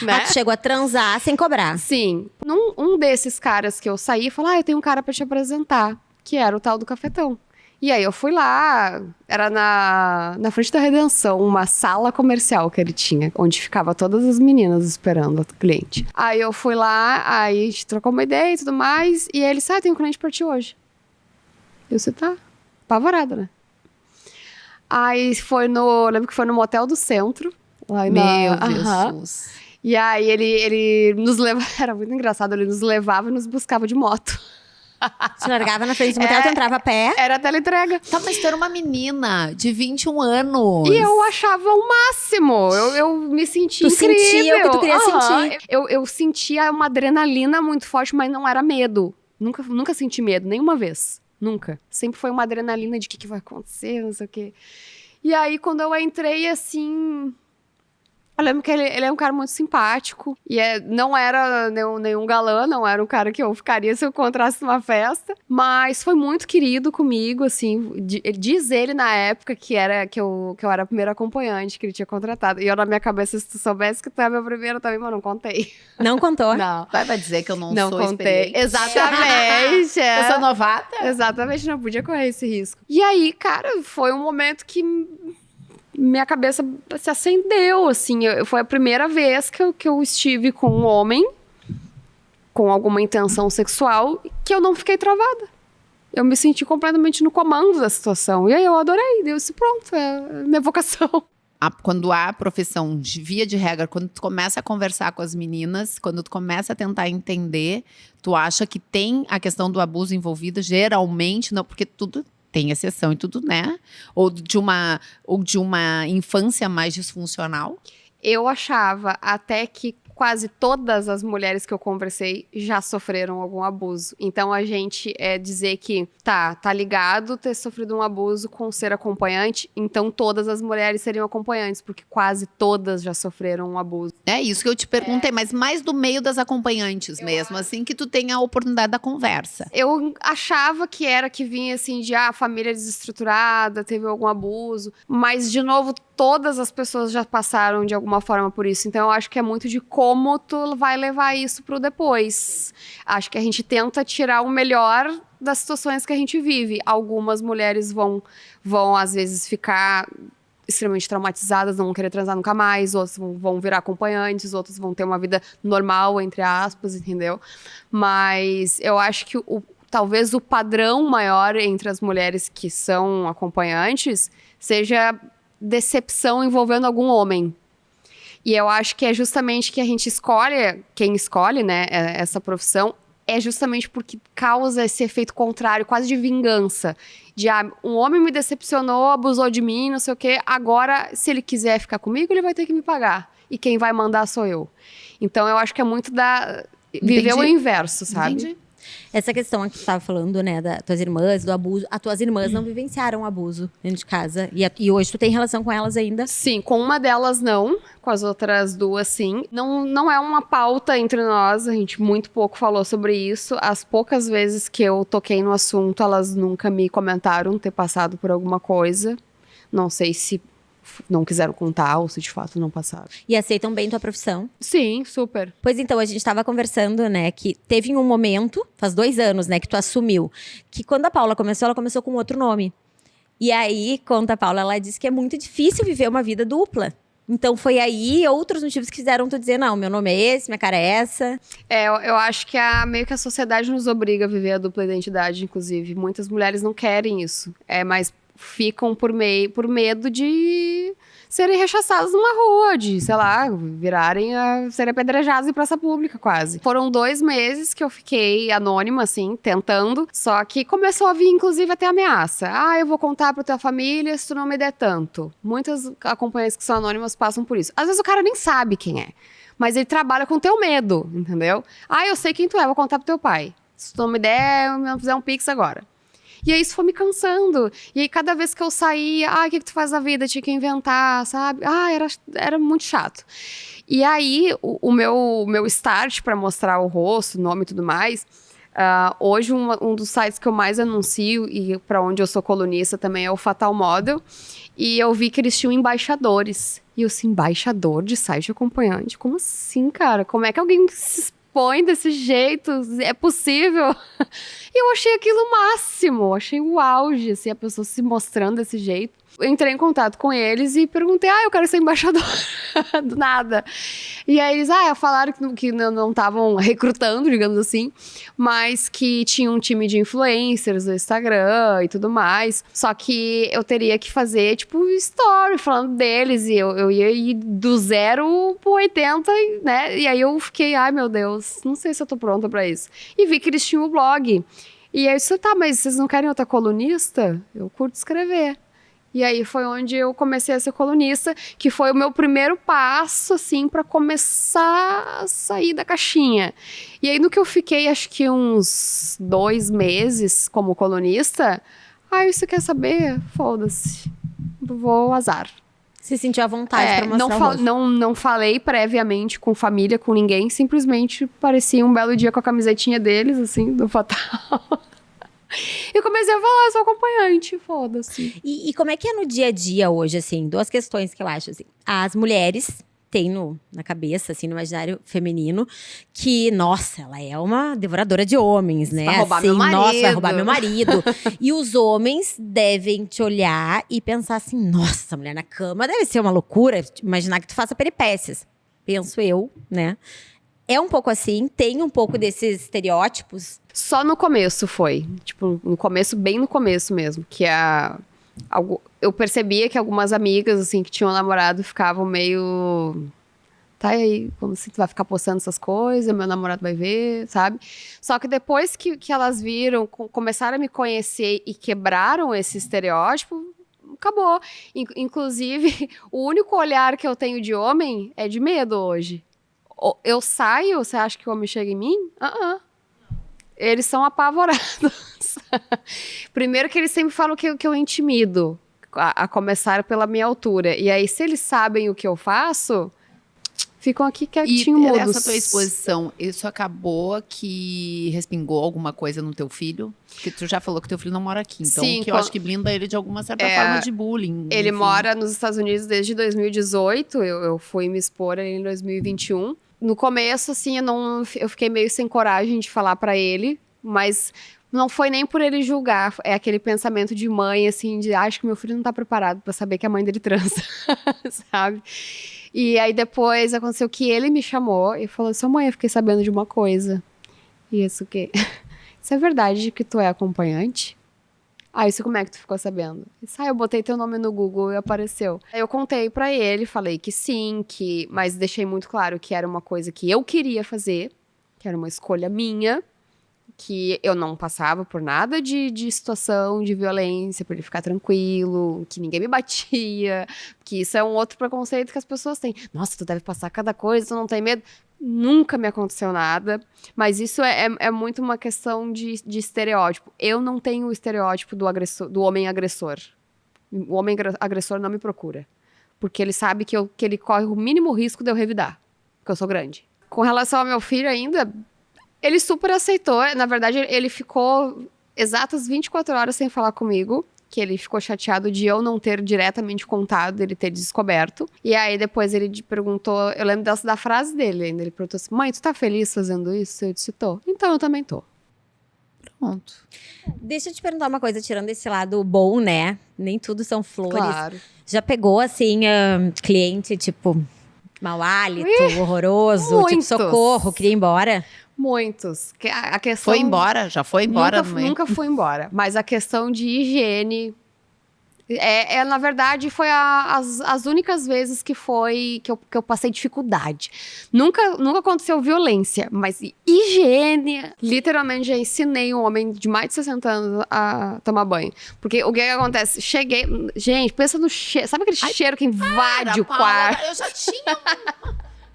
Né? Tu chegou a transar sem cobrar. Sim. Um desses caras que eu saí, falou, eu tenho um cara pra te apresentar, que era o tal do cafetão. E aí eu fui lá, era na frente da Redenção, uma sala comercial que ele tinha, onde ficava todas as meninas esperando o cliente. Aí eu fui lá, aí a gente trocou uma ideia e tudo mais, e aí ele disse, tem um cliente pra ti hoje. Eu disse, tá, apavorada, né? Aí lembro que foi no Motel do Centro. Lá Meu Jesus. E aí ele nos levava, era muito engraçado, ele nos levava e nos buscava de moto. Te largava na frente do motel, tu entrava a pé. Era teleentrega. Tá, mas tu era uma menina de 21 anos. E eu achava o máximo. Eu me sentia incrível. Tu sentia o que tu queria sentir. Eu sentia uma adrenalina muito forte, mas não era medo. Nunca senti medo, nenhuma vez. Nunca. Sempre foi uma adrenalina de o que vai acontecer, não sei o quê. E aí, quando eu entrei, assim... Eu lembro que ele é um cara muito simpático. E não era nenhum galã, não era um cara que eu ficaria se eu encontrasse numa festa. Mas foi muito querido comigo, assim. Diz ele na época que eu era a primeira acompanhante que ele tinha contratado. E eu, na minha cabeça, se tu soubesse que tu é a minha primeira também, mas não contei. Não contou? Não. Vai dizer que eu não sou contei. experiente. Exatamente. Eu sou novata? Exatamente, não podia correr esse risco. E aí, cara, foi um momento que... minha cabeça se acendeu, assim. Foi a primeira vez que eu estive com um homem com alguma intenção sexual que eu não fiquei travada. Eu me senti completamente no comando da situação. E aí eu adorei. Eu disse, pronto, é minha vocação. Quando há profissão, via de regra, quando tu começa a conversar com as meninas, quando tu começa a tentar entender, tu acha que tem a questão do abuso envolvida, geralmente não, porque tudo... tem exceção e tudo, né? Ou de uma infância mais disfuncional? Eu achava até que quase todas as mulheres que eu conversei já sofreram algum abuso. Então, a gente dizer que tá ligado ter sofrido um abuso com ser acompanhante, então todas as mulheres seriam acompanhantes, porque quase todas já sofreram um abuso. É isso que eu te perguntei, mas mais do meio das acompanhantes mesmo, assim, que tu tenha a oportunidade da conversa. Eu achava que vinha assim de família desestruturada, teve algum abuso, mas de novo todas as pessoas já passaram de alguma forma por isso, então eu acho que é muito de como tu vai levar isso pro depois. Acho que a gente tenta tirar o melhor das situações que a gente vive. Algumas mulheres vão às vezes ficar extremamente traumatizadas, não vão querer transar nunca mais, outras vão virar acompanhantes, outras vão ter uma vida normal, entre aspas, entendeu? Mas eu acho que talvez o padrão maior entre as mulheres que são acompanhantes seja decepção envolvendo algum homem. E eu acho que é justamente que a gente escolhe, quem escolhe, né, essa profissão, é justamente porque causa esse efeito contrário, quase de vingança. De, um homem me decepcionou, abusou de mim, não sei o quê. Agora, se ele quiser ficar comigo, ele vai ter que me pagar. E quem vai mandar sou eu. Então, eu acho que é muito viver o inverso, sabe? Entendi. Essa questão que tu estava falando, né, das tuas irmãs, do abuso. As tuas irmãs não vivenciaram abuso dentro de casa. E hoje tu tem relação com elas ainda? Sim, com uma delas não. Com as outras duas, sim. Não é uma pauta entre nós. A gente muito pouco falou sobre isso. As poucas vezes que eu toquei no assunto, elas nunca me comentaram ter passado por alguma coisa. Não sei se não quiseram contar ou se de fato não passaram. E aceitam bem tua profissão? Sim, super. Pois então, a gente estava conversando, né, que teve um momento, faz 2 anos, né, que tu assumiu, que quando a Paula começou, ela começou com outro nome. E aí, conta a Paula, ela disse que é muito difícil viver uma vida dupla. Então, foi aí outros motivos que fizeram tu dizer, não, meu nome é esse, minha cara é essa. Eu acho que meio que a sociedade nos obriga a viver a dupla identidade, inclusive. Muitas mulheres não querem isso. Mas ficam por medo de serem rechaçadas numa rua, de, sei lá, serem apedrejadas em praça pública, quase. Foram 2 meses que eu fiquei anônima, assim, tentando, só que começou a vir, inclusive, até ameaça. Eu vou contar pra tua família se tu não me der tanto. Muitas acompanhantes que são anônimas passam por isso. Às vezes o cara nem sabe quem é, mas ele trabalha com teu medo, entendeu? Eu sei quem tu é, vou contar pro teu pai. Se tu não me der, não fizer um pix agora. E aí isso foi me cansando. E aí cada vez que eu saía, o que tu faz na vida? Tinha que inventar, sabe? Era muito chato. E aí o meu start para mostrar o rosto, o nome e tudo mais, hoje um dos sites que eu mais anuncio e para onde eu sou colunista também é o Fatal Model. E eu vi que eles tinham embaixadores. E eu assim, embaixador de site acompanhante? Como assim, cara? Como é que alguém se expõe desse jeito? É possível? E eu achei aquilo o máximo, achei o auge, assim, a pessoa se mostrando desse jeito. Eu entrei em contato com eles e perguntei, eu quero ser embaixador, do nada. E aí eles, falaram que não estavam recrutando, digamos assim, mas que tinha um time de influencers no Instagram e tudo mais. Só que eu teria que fazer, tipo, story falando deles, e eu ia ir do 0 pro 80, né? E aí eu fiquei, meu Deus, não sei se eu tô pronta pra isso. E vi que eles tinham o blog. E aí eu disse, mas vocês não querem outra colunista? Eu curto escrever. E aí foi onde eu comecei a ser colunista, que foi o meu primeiro passo, assim, para começar a sair da caixinha. E aí no que eu fiquei, acho que uns 2 meses como colunista, você quer saber? Foda-se, vou azar. Se sentiu à vontade pra mostrar o rosto. Não falei previamente com família, com ninguém, simplesmente parecia um belo dia com a camisetinha deles, assim, do Fatal. E comecei a falar, sou acompanhante, foda-se. E como é que é no dia a dia hoje, assim? 2 questões que eu acho, assim. As mulheres têm na cabeça, assim, no imaginário feminino, que, nossa, ela é uma devoradora de homens, né? Vai roubar assim, meu marido. Nossa, vai roubar meu marido. E os homens devem te olhar e pensar assim, nossa, essa mulher na cama deve ser uma loucura, imaginar que tu faça peripécias. Penso eu, né? É um pouco assim, tem um pouco desses estereótipos. Só no começo foi. Tipo, no começo, bem no começo mesmo. Que eu percebia que algumas amigas, assim, que tinham namorado, ficavam meio... Tá aí, como assim tu vai ficar postando essas coisas, meu namorado vai ver, sabe? Só que depois que elas viram, começaram a me conhecer e quebraram esse estereótipo, acabou. Inclusive, o único olhar que eu tenho de homem é de medo hoje. Eu saio, você acha que o homem chega em mim? Eles são apavorados. Primeiro que eles sempre falam que eu intimido, a começar pela minha altura. E aí, se eles sabem o que eu faço, ficam aqui quietinho, mudos. E essa tua exposição, isso acabou que respingou alguma coisa no teu filho? Porque tu já falou que teu filho não mora aqui. Então, Sim, eu acho que blinda ele de alguma certa forma de bullying. Ele enfim. mora nos Estados Unidos desde 2018. Eu fui me expor em 2021. No começo, assim, eu fiquei meio sem coragem de falar pra ele. Mas Não foi nem por ele julgar, é aquele pensamento de mãe, assim, de acho que meu filho não tá preparado pra saber que a mãe dele transa, sabe? E aí depois aconteceu que ele me chamou e falou, sua mãe, eu fiquei sabendo de uma coisa. E isso o quê? Isso é verdade que tu é acompanhante? Ah, isso como é que tu ficou sabendo? Isso, eu botei teu nome no Google e apareceu. Aí eu contei pra ele, falei que sim, mas deixei muito claro que era uma coisa que eu queria fazer, que era uma escolha minha, que eu não passava por nada de situação de violência, pra ele ficar tranquilo, que ninguém me batia, que isso é um outro preconceito que as pessoas têm. Nossa, tu deve passar cada coisa, tu não tem medo? Nunca me aconteceu nada, mas isso é muito uma questão de estereótipo. Eu não tenho o estereótipo do homem agressor. O homem agressor não me procura, porque ele sabe que ele corre o mínimo risco de eu revidar, porque eu sou grande. Com relação ao meu filho ainda, ele super aceitou. Na verdade, ele ficou exatas 24 horas sem falar comigo, que ele ficou chateado de eu não ter diretamente contado, ele ter descoberto. E aí, depois ele perguntou, eu lembro da frase dele ainda, ele perguntou assim, mãe, tu tá feliz fazendo isso? Eu disse, tô. Então, eu também tô. Pronto. Deixa eu te perguntar uma coisa, tirando esse lado bom, né? Nem tudo são flores. Claro. Já pegou, assim, cliente, tipo, mau hálito, horroroso, tipo, muitos. socorro, queria ir embora? Muitos. A questão... Foi embora? Já foi embora? Nunca fui embora. Mas a questão de higiene... na verdade, foi as únicas vezes que eu passei dificuldade. Nunca aconteceu violência, mas higiene... Literalmente, já ensinei um homem de mais de 60 anos a tomar banho. Porque o que acontece? Cheguei... Gente, pensa no cheiro. Sabe aquele cheiro que invade o quarto? Eu já tinha...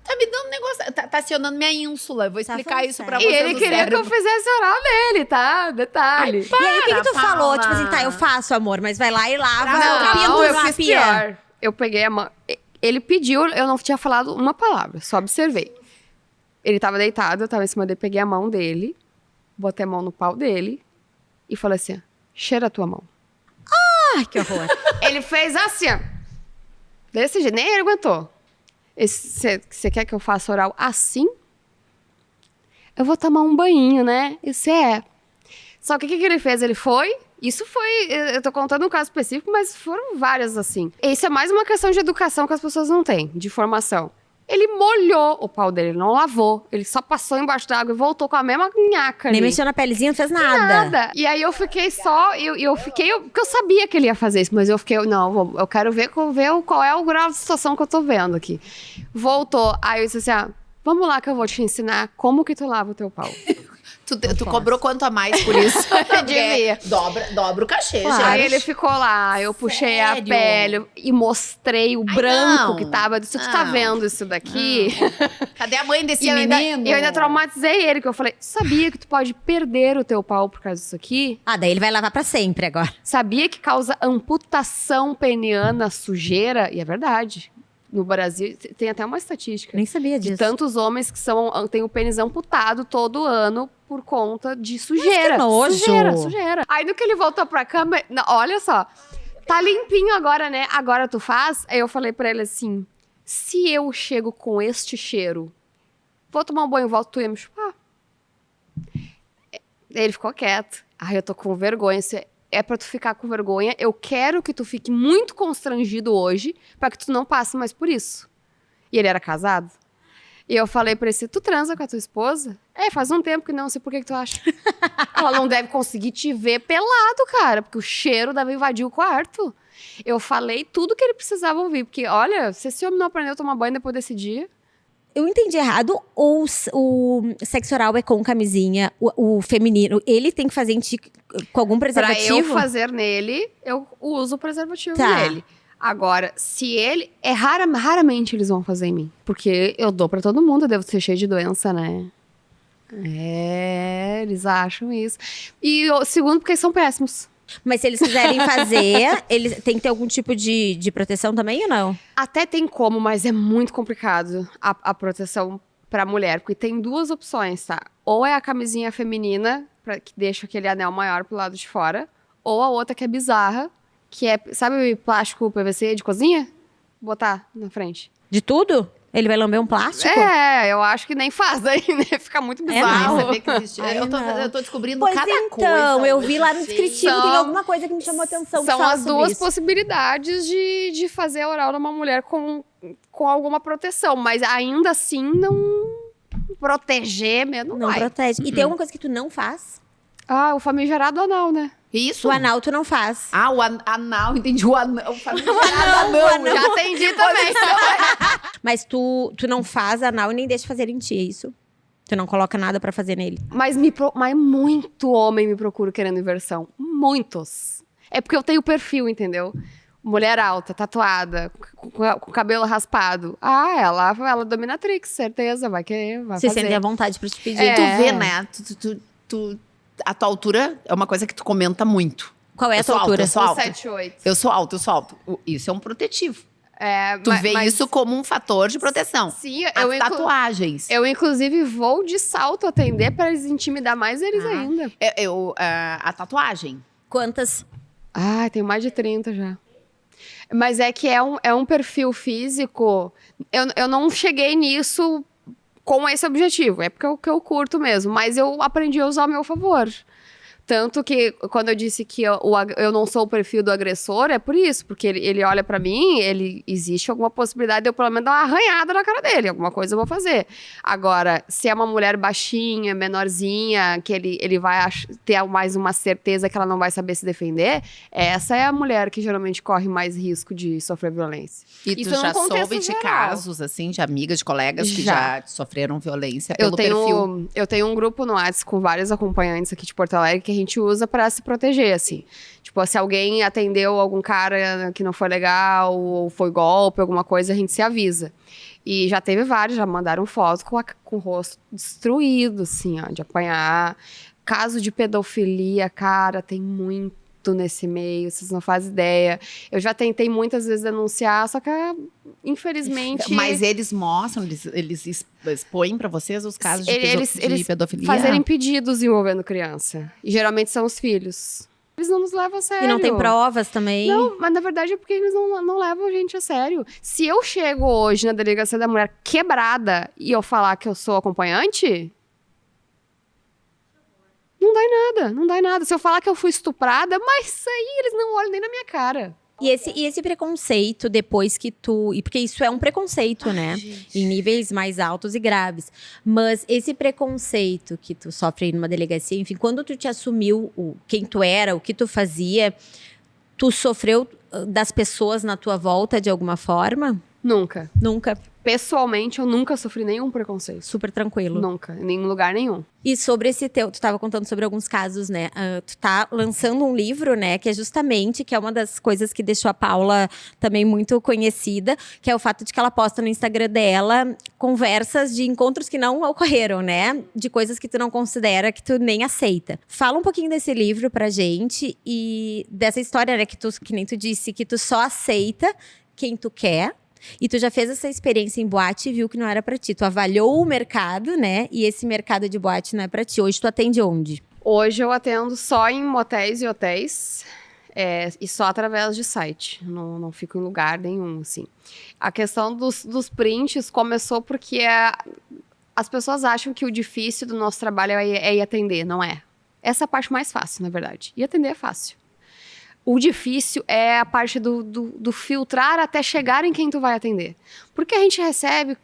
Tá me dando um negócio, tá acionando minha ínsula. Eu vou explicar isso pra E você. ele queria que eu fizesse oral nele, tá? Detalhe. E aí, o que tu falou? Paula. Tipo assim, tá, eu faço, amor, mas vai lá e lava Não, o pinto eu na fiz pia. pior. Eu peguei a mão. Ele pediu, eu não tinha falado uma palavra, só observei. Ele tava deitado, eu tava em cima dele, peguei a mão dele, botei a mão no pau dele e falei assim: cheira a tua mão. Ai, que horror. Ele fez assim, ó. Desse jeito, nem ele aguentou. Você quer que eu faça oral assim? Eu vou tomar um banho, né? Isso é. Só que o que ele fez? Ele foi. Isso foi. Eu tô contando um caso específico, mas foram várias assim. Isso é mais uma questão de educação que as pessoas não têm, de formação. Ele molhou o pau dele, ele não lavou. Ele só passou embaixo da água e voltou com a mesma minhaca ali. Nem mexeu na pelezinha, não fez nada. Nada. E aí eu fiquei só, porque eu sabia que ele ia fazer isso, mas eu fiquei, não, eu quero ver qual é o grau de situação que eu tô vendo aqui. Voltou, aí eu disse assim, vamos lá que eu vou te ensinar como que tu lava o teu pau. Tu cobrou quanto a mais por isso? Devia. Dobra o cachê, Claro. gente. Aí ele ficou lá, eu puxei a Sério? pele e mostrei o branco não. que tava. Eu disse, tu tá Não. vendo isso daqui? Cadê a mãe desse E menino? eu ainda traumatizei ele, que eu falei, sabia que tu pode perder o teu pau por causa disso aqui? Ah, daí ele vai lavar pra sempre agora. Sabia que causa amputação peniana sujeira? E é verdade. No Brasil, tem até uma estatística. Nem sabia De disso. tantos homens que têm o pênis amputado todo ano por conta de sujeira. que nojo. Sujeira. Aí no que ele voltou pra cama, olha só, tá limpinho agora, né? Agora tu faz? Aí eu falei pra ele assim, se eu chego com este cheiro, vou tomar um banho, volto, tu ia me chupar? Ele ficou quieto. Ai, eu tô com vergonha, é pra tu ficar com vergonha. Eu quero que tu fique muito constrangido hoje pra que tu não passe mais por isso. E ele era casado. E eu falei pra ele, tu transa com a tua esposa? Faz um tempo que não sei por que tu acha. Ela não deve conseguir te ver pelado, cara, porque o cheiro deve invadir o quarto. Eu falei tudo que ele precisava ouvir, porque, olha, se esse homem não aprendeu a tomar banho depois desse dia... Eu entendi errado, ou o sexo oral é com camisinha, o feminino, ele tem que fazer em ti com algum preservativo? Pra eu fazer nele, eu uso o preservativo Tá. dele. Agora, se ele... raramente eles vão fazer em mim. Porque eu dou pra todo mundo, eu devo ser cheio de doença, né? Eles acham isso. E o segundo, porque são péssimos. Mas se eles quiserem fazer, eles tem que ter algum tipo de proteção também ou não? Até tem como, mas é muito complicado a proteção pra mulher. Porque tem duas opções, tá? Ou é a camisinha feminina, que deixa aquele anel maior pro lado de fora. Ou a outra que é bizarra, que é, sabe o plástico PVC de cozinha? Botar na frente. De tudo? Ele vai lamber um plástico? Eu acho que nem faz aí, né? Fica muito Não, bizarro. sabia que existia. Ai, eu não. tô descobrindo Pois cada então, coisa. eu vi lá no hoje, descritivo, São- tem alguma coisa que me chamou atenção. que São fala as sobre duas isso. possibilidades de fazer oral numa mulher com alguma proteção. Mas ainda assim, não proteger mesmo Não vai. protege. E tem alguma coisa que tu não faz? Ah, o famigerado anal, né? Isso? O anal tu não faz. Ah, o anal, entendi. O anal. O famigerado anal. Já atendi também. Mas tu não faz anal e nem deixa fazer em ti, é isso? Tu não coloca nada pra fazer nele. Mas muito homem me procura querendo inversão. Muitos. É porque eu tenho perfil, entendeu? Mulher alta, tatuada, com cabelo raspado. Ah, ela é dominatrix, certeza. Vai querer, vai Se fazer. sentem à vontade pra te pedir. É. Tu vê, né? A tua altura é uma coisa que tu comenta muito. Qual é a Eu tua sou alta, altura? eu sou alta. 7'8". Eu sou alto. Isso é um protetivo. É, Tu vê isso como um fator de proteção. Sim, As tatuagens. eu inclusive vou de salto atender pra eles intimidar mais eles ainda. A tatuagem. Quantas? Ah, tenho mais de 30 já. Mas é que é um perfil físico. Eu não cheguei nisso com esse objetivo. É porque eu curto mesmo. Mas eu aprendi a usar ao meu favor. Tanto que quando eu disse que eu não sou o perfil do agressor, é por isso. Porque ele olha pra mim, existe alguma possibilidade de eu pelo menos dar uma arranhada na cara dele. Alguma coisa eu vou fazer. Agora, se é uma mulher baixinha, menorzinha, que ele vai ter mais uma certeza que ela não vai saber se defender, essa é a mulher que geralmente corre mais risco de sofrer violência. E tu Isso num já contexto soube de geral. casos, assim, de amigas, de colegas que já sofreram violência pelo perfil? Eu tenho um grupo no WhatsApp com vários acompanhantes aqui de Porto Alegre que a gente usa pra se proteger, assim. Tipo, se alguém atendeu algum cara que não foi legal, ou foi golpe, alguma coisa, a gente se avisa. E já teve vários, já mandaram fotos com o rosto destruído, assim, ó, de apanhar. Caso de pedofilia, cara, tem muito nesse meio, vocês não fazem ideia. Eu já tentei muitas vezes denunciar, só que, infelizmente... Mas eles mostram, eles expõem pra vocês os casos de eles pedofilia? fazerem pedidos envolvendo criança. E geralmente são os filhos. Eles não nos levam a sério. E não tem provas também? Não, mas na verdade é porque eles não levam a gente a sério. Se eu chego hoje na delegacia da mulher quebrada e eu falar que eu sou acompanhante... Não dá em nada. Se eu falar que eu fui estuprada, mas isso aí eles não olham nem na minha cara. E esse preconceito depois que tu... E porque isso é um preconceito, né? Gente. Em níveis mais altos e graves. Mas esse preconceito que tu sofre aí numa delegacia, enfim, quando tu te assumiu quem tu era, o que tu fazia, tu sofreu das pessoas na tua volta de alguma forma? Nunca. Nunca. Pessoalmente, eu nunca sofri nenhum preconceito. Super tranquilo. Nunca. Em nenhum lugar nenhum. E sobre esse teu, tu estava contando sobre alguns casos, né? Tu tá lançando um livro, né? Que é justamente, que é uma das coisas que deixou a Paula também muito conhecida, que é o fato de que ela posta no Instagram dela conversas de encontros que não ocorreram, né? De coisas que tu não considera, que tu nem aceita. Fala um pouquinho desse livro pra gente e dessa história, né? Que nem tu disse, que tu só aceita quem tu quer. E tu já fez essa experiência em boate e viu que não era pra ti. Tu avaliou o mercado, né? E esse mercado de boate não é pra ti. Hoje tu atende onde? Hoje eu atendo só em motéis e hotéis. E só através de site. Não fico em lugar nenhum, assim. A questão dos prints começou porque as pessoas acham que o difícil do nosso trabalho é ir atender. Não é. Essa é a parte mais fácil, na verdade. Ir atender é fácil. O difícil é a parte do filtrar até chegar em quem tu vai atender. Porque a gente recebe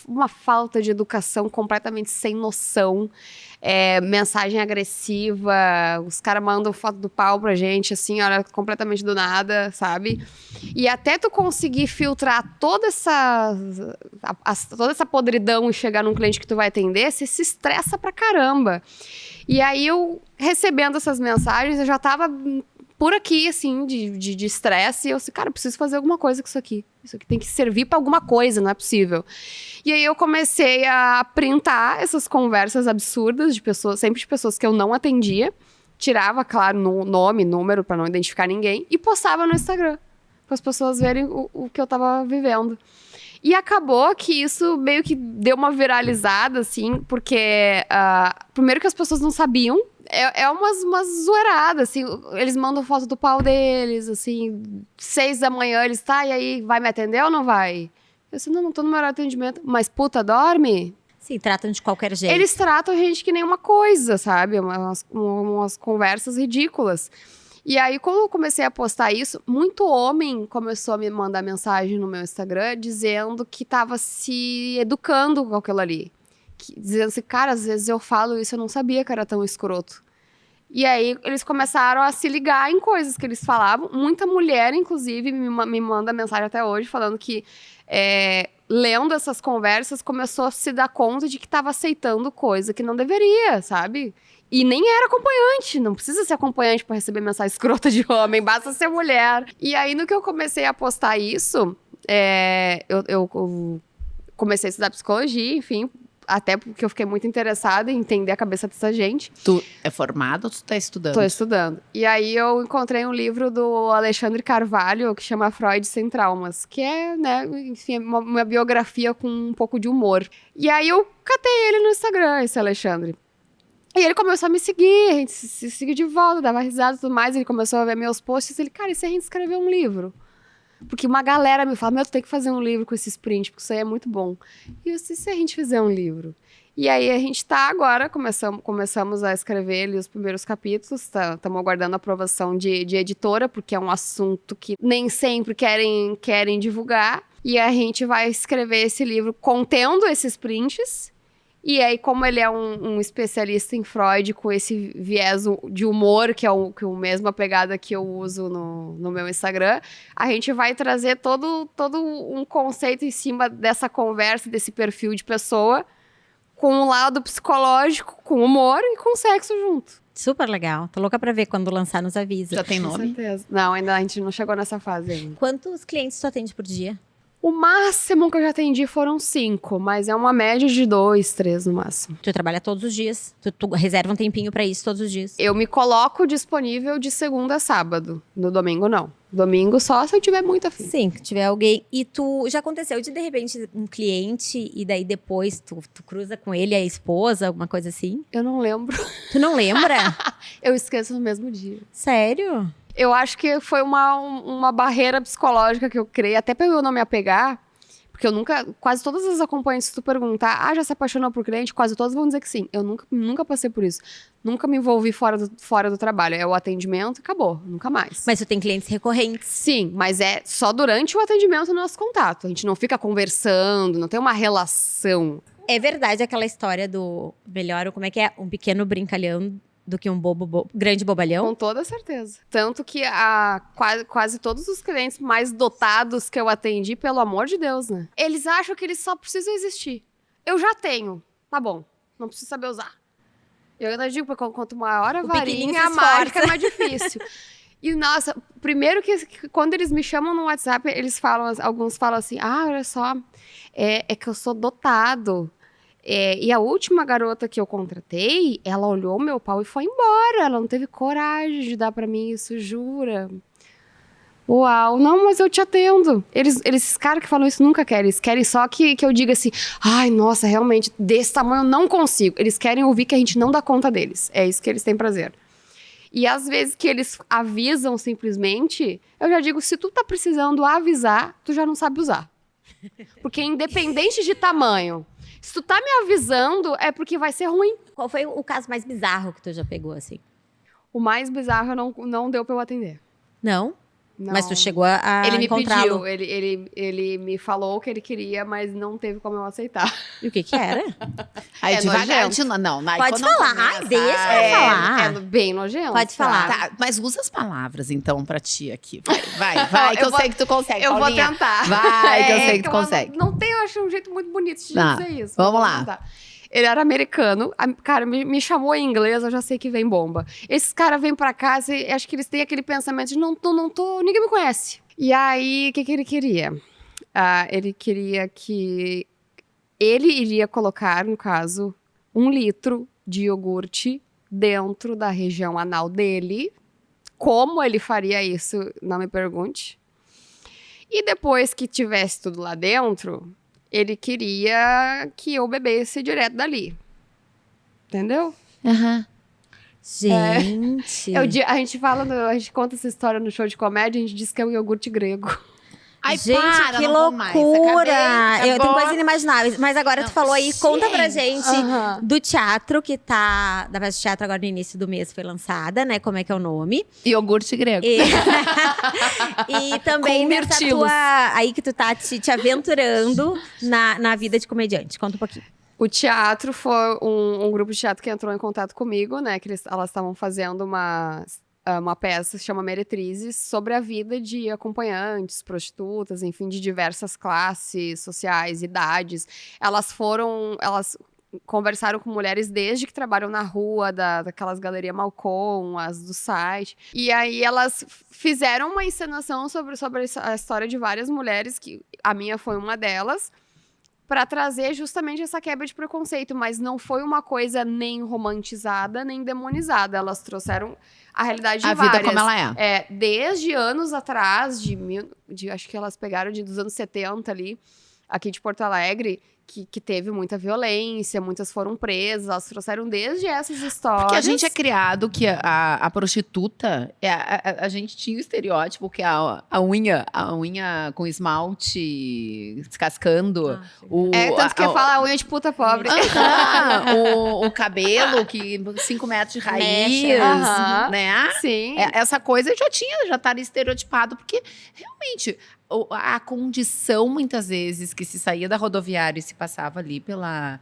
uma falta de educação completamente sem noção, mensagem agressiva, os caras mandam foto do pau pra gente, assim, olha, completamente do nada, sabe? E até tu conseguir filtrar toda essa podridão e chegar num cliente que tu vai atender, você se estressa pra caramba. E aí eu, recebendo essas mensagens, eu já tava por aqui, assim, de estresse. E eu disse, cara, eu preciso fazer alguma coisa com isso aqui. Isso aqui tem que servir pra alguma coisa, não é possível. E aí eu comecei a printar essas conversas absurdas de pessoas, sempre de pessoas que eu não atendia. Tirava, claro, nome, número, pra não identificar ninguém. E postava no Instagram, para as pessoas verem o que eu tava vivendo. E acabou que isso meio que deu uma viralizada, assim, porque primeiro que as pessoas não sabiam, umas zoeiradas, assim, eles mandam foto do pau deles, assim, 6 da manhã, eles, tá, e aí, vai me atender ou não vai? Eu disse, não tô no meu horário de atendimento. Mas puta, dorme? Sim, tratam de qualquer jeito. Eles tratam a gente que nem uma coisa, sabe? Umas conversas ridículas. E aí, quando eu comecei a postar isso, muito homem começou a me mandar mensagem no meu Instagram dizendo que tava se educando com aquilo ali. Dizendo assim, cara, às vezes eu falo isso, eu não sabia que era tão escroto. E aí, eles começaram a se ligar em coisas que eles falavam. Muita mulher, inclusive, me manda mensagem até hoje falando que, lendo essas conversas, começou a se dar conta de que estava aceitando coisa que não deveria, sabe? E nem era acompanhante, não precisa ser acompanhante para receber mensagem escrota de homem, basta ser mulher. E aí, no que eu comecei a postar isso, eu comecei a estudar psicologia, enfim, até porque eu fiquei muito interessada em entender a cabeça dessa gente. Tu é formado ou tu tá estudando? Tô estudando. E aí eu encontrei um livro do Alexandre Carvalho, que chama Freud Sem Traumas, que é, né, enfim, uma biografia com um pouco de humor. E aí eu catei ele no Instagram, esse Alexandre. E ele começou a me seguir, a gente se seguiu de volta, dava risada e tudo mais. Ele começou a ver meus posts. Ele, cara, e se a gente escrever um livro? Porque uma galera me fala, tu tem que fazer um livro com esse sprint, porque isso aí é muito bom. E eu disse, e se a gente fizer um livro? E aí a gente tá agora, começamos a escrever ali os primeiros capítulos, estamos aguardando a aprovação de editora, porque é um assunto que nem sempre querem divulgar. E a gente vai escrever esse livro contendo esses prints. E aí, como ele é um especialista em Freud, com esse viés de humor, que é a mesma pegada que eu uso no meu Instagram, a gente vai trazer todo um conceito em cima dessa conversa, desse perfil de pessoa, com um lado psicológico, com humor e com sexo junto. Super legal. Tô louca pra ver quando lançar, nos avisa. Já tem Com nome? certeza. Não, ainda a gente não chegou nessa fase ainda. Quantos clientes tu atende por dia? O máximo que eu já atendi foram 5, mas é uma média de 2, 3 no máximo. Tu trabalha todos os dias? Tu reserva um tempinho pra isso todos os dias? Eu me coloco disponível de segunda a sábado. No domingo, não. Domingo só se eu tiver muito afim. Sim, que tiver alguém. E tu, já aconteceu de repente, um cliente e daí depois tu cruza com ele, a esposa, alguma coisa assim? Eu não lembro. Tu não lembra? Eu esqueço no mesmo dia. Sério? Eu acho que foi uma barreira psicológica que eu criei, até pra eu não me apegar. Porque eu quase todas as acompanhantes, se tu perguntar, já se apaixonou por cliente? Quase todas vão dizer que sim. Eu nunca passei por isso. Nunca me envolvi fora do trabalho. É o atendimento e acabou. Nunca mais. Mas tu tem clientes recorrentes? Sim, mas é só durante o atendimento o nosso contato. A gente não fica conversando, não tem uma relação. É verdade aquela história do melhor, como é que é? Um pequeno brincalhão do que um grande bobalhão? Com toda certeza. Tanto que quase todos os clientes mais dotados que eu atendi, pelo amor de Deus, né? Eles acham que eles só precisam existir. Eu já tenho. Tá bom. Não preciso saber usar. Eu ainda digo, porque quanto maior a varinha, a mágica é mais difícil. E, nossa, primeiro que quando eles me chamam no WhatsApp, alguns falam assim, olha só, é que eu sou dotado. E a última garota que eu contratei, ela olhou meu pau e foi embora. Ela não teve coragem de dar pra mim isso, jura? Uau, não, mas eu te atendo. Esses caras que falam isso nunca querem. Eles querem só que eu diga assim, ai, nossa, realmente, desse tamanho eu não consigo. Eles querem ouvir que a gente não dá conta deles. É isso que eles têm prazer. E às vezes que eles avisam simplesmente, eu já digo, se tu tá precisando avisar, tu já não sabe usar. Porque independente de tamanho, se tu tá me avisando, é porque vai ser ruim. Qual foi o caso mais bizarro que tu já pegou, assim? O mais bizarro não deu pra eu atender. Não? Não. Mas tu chegou a Ele me encontrá-lo. pediu, ele me falou o que ele queria, mas não teve como eu aceitar. E o que era? Aí devagar, nojento. Pode falar. Ai, deixa eu falar. É bem nojento. Pode falar. Tá, mas usa as palavras, então, pra ti aqui. Vai, que eu sei que tu consegue, Eu Paulinha. vou tentar. Vai, que eu sei que tu consegue. Não tem, eu acho, um jeito muito bonito de Tá, dizer isso. vamos Vou lá. tentar. Ele era americano, cara, me chamou em inglês, eu já sei que vem bomba. Esses caras vêm pra cá, acho que eles têm aquele pensamento de não tô, ninguém me conhece. E aí, o que ele queria? Ele queria que ele iria colocar, no caso, 1 litro de iogurte dentro da região anal dele. Como ele faria isso, não me pergunte. E depois que tivesse tudo lá dentro, ele queria que eu bebesse direto dali. Entendeu? Gente. A gente conta essa história no show de comédia, a gente diz que é um iogurte grego. Ai, Gente, para, que não vou mais. loucura! Acabei, Eu tenho acabou. coisas inimagináveis. Mas agora tu falou aí, conta pra gente Aham. do teatro que tá. Da peça de teatro agora no início do mês foi lançada, né? Como é que é o nome? Iogurte grego. E, e também Com nessa mirtilos. tua. Aí que tu tá te aventurando na vida de comediante. Conta um pouquinho. O teatro foi um grupo de teatro que entrou em contato comigo, né? Que elas estavam fazendo uma peça que se chama Meretrizes, sobre a vida de acompanhantes, prostitutas, enfim, de diversas classes sociais, idades. Elas conversaram com mulheres desde que trabalham na rua, daquelas galerias Malcom, as do site. E aí elas fizeram uma encenação sobre a história de várias mulheres, que a minha foi uma delas, para trazer justamente essa quebra de preconceito, mas não foi uma coisa nem romantizada, nem demonizada. Elas trouxeram a realidade de A várias. vida como ela é. Desde anos atrás, acho que elas pegaram dos anos 70 ali, aqui de Porto Alegre, que teve muita violência, muitas foram presas, elas trouxeram desde essas histórias. Porque a gente é criado que a prostituta, a gente tinha o estereótipo que a unha com esmalte descascando. Tanto que fala a unha de puta pobre. O cabelo, que 5 metros de raiz, Mecha. Aham. né? Sim. Essa coisa já estaria estereotipado, porque realmente a condição, muitas vezes, que se saía da rodoviária e se passava ali pela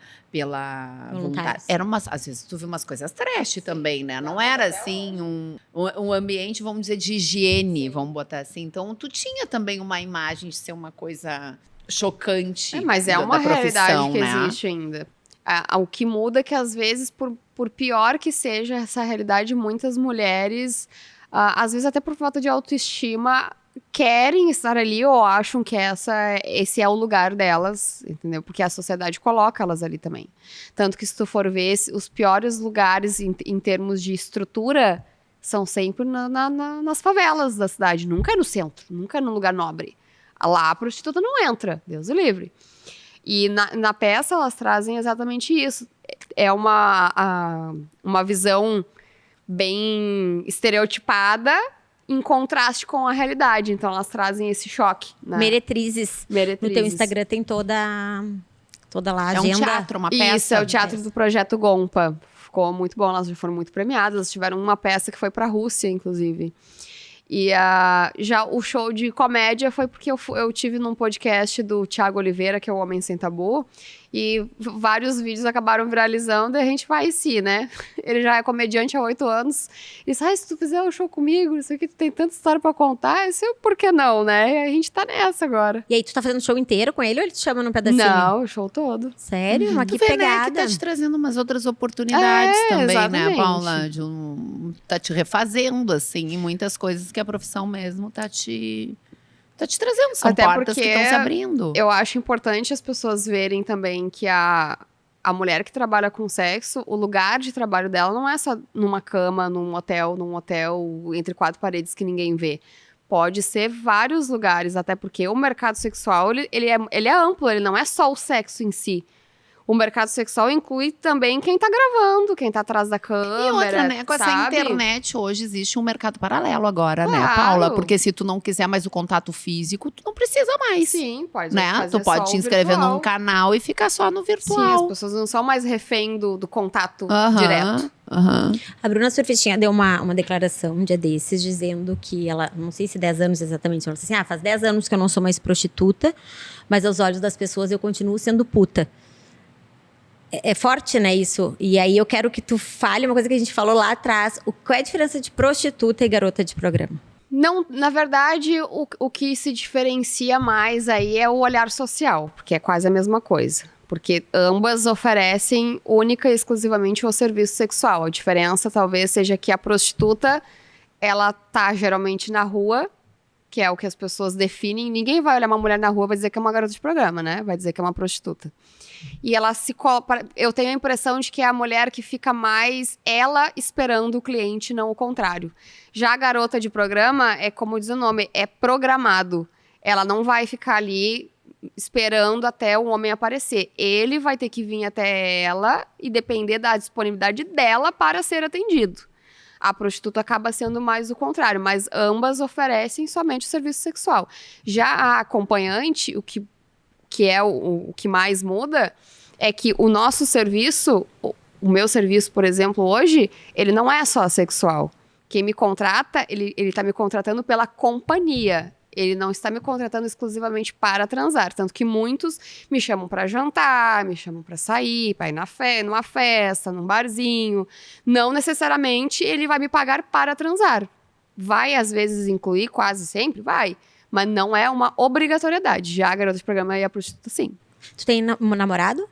vontade. Às vezes tu viu umas coisas trash também, né? Não era assim um ambiente, vamos dizer, de higiene, vamos botar assim. Então tu tinha também uma imagem de ser uma coisa chocante. Mas é da uma realidade profissão, que né? existe ainda. O que muda é que, às vezes, por pior que seja essa realidade, muitas mulheres, às vezes até por falta de autoestima, querem estar ali ou acham que esse é o lugar delas, entendeu? Porque a sociedade coloca elas ali também. Tanto que, se tu for ver, os piores lugares em termos de estrutura são sempre nas favelas da cidade. Nunca é no centro, nunca é num lugar nobre. Lá a prostituta não entra, Deus o livre. E na peça elas trazem exatamente isso. É uma visão bem estereotipada em contraste com a realidade. Então elas trazem esse choque. Né? Meretrizes. No teu Instagram tem toda lá a agenda. É um teatro, uma peça. Isso, é o teatro do Projeto Gompa. Ficou muito bom, elas já foram muito premiadas. Elas tiveram uma peça que foi pra Rússia, inclusive. E já o show de comédia foi porque eu tive num podcast do Thiago Oliveira, que é o Homem Sem Tabu, e vários vídeos acabaram viralizando, e a gente vai né? Ele já é comediante há 8 anos. E disse, se tu fizer um show comigo, isso aqui, tu tem tanta história pra contar, isso por que não, né? E a gente tá nessa agora. E aí, tu tá fazendo o show inteiro com ele ou ele te chama num pedacinho? Não, o show todo. Sério? Mas que Tu vê, né, pegada. que tá te trazendo umas outras oportunidades também, exatamente. né, Paula? Tá te refazendo, assim, em muitas coisas que a profissão mesmo tá te trazendo. São Até portas que porque estão se abrindo. Eu acho importante as pessoas verem também que a mulher que trabalha com sexo, o lugar de trabalho dela não é só numa cama, num hotel, entre 4 paredes que ninguém vê. Pode ser vários lugares, até porque o mercado sexual, ele é amplo, ele não é só o sexo em si. O mercado sexual inclui também quem tá gravando, quem tá atrás da câmera. E outra, né? Com essa sabe? internet, hoje existe um mercado paralelo agora, né, Claro. Paula? Porque se tu não quiser mais o contato físico, tu não precisa mais. Sim, pode Né? fazer Tu pode só te o inscrever virtual. num canal e ficar só no Sim, as virtual. pessoas não são mais refém do contato Aham, direto. aham. A Bruna Surfistinha deu uma declaração um dia desses, dizendo que ela, não sei se 10 anos exatamente, ela disse assim, faz 10 anos que eu não sou mais prostituta, mas aos olhos das pessoas eu continuo sendo puta. É forte, né, isso? E aí eu quero que tu fale uma coisa que a gente falou lá atrás. Qual é a diferença de prostituta e garota de programa? Não, na verdade, o que se diferencia mais aí é o olhar social, porque é quase a mesma coisa. Porque ambas oferecem única e exclusivamente o serviço sexual. A diferença talvez seja que a prostituta, ela tá geralmente na rua, que é o que as pessoas definem. Ninguém vai olhar uma mulher na rua e vai dizer que é uma garota de programa, né? Vai dizer que é uma prostituta. E ela eu tenho a impressão de que é a mulher que fica mais ela esperando o cliente, não o contrário. Já a garota de programa é, como diz o nome, é programado. Ela não vai ficar ali esperando até o homem aparecer. Ele vai ter que vir até ela e depender da disponibilidade dela para ser atendido. A prostituta acaba sendo mais o contrário, mas ambas oferecem somente o serviço sexual. Já a acompanhante, o que é o que mais muda, é que o nosso serviço, o meu serviço, por exemplo, hoje, ele não é só sexual. Quem me contrata, ele tá me contratando pela companhia. Ele não está me contratando exclusivamente para transar. Tanto que muitos me chamam para jantar, me chamam para sair, para ir numa festa, num barzinho. Não necessariamente ele vai me pagar para transar. Vai, às vezes, incluir, quase sempre, vai. Mas não é uma obrigatoriedade. Já a garota de programa e a prostituta, sim. Tu tem um namorado?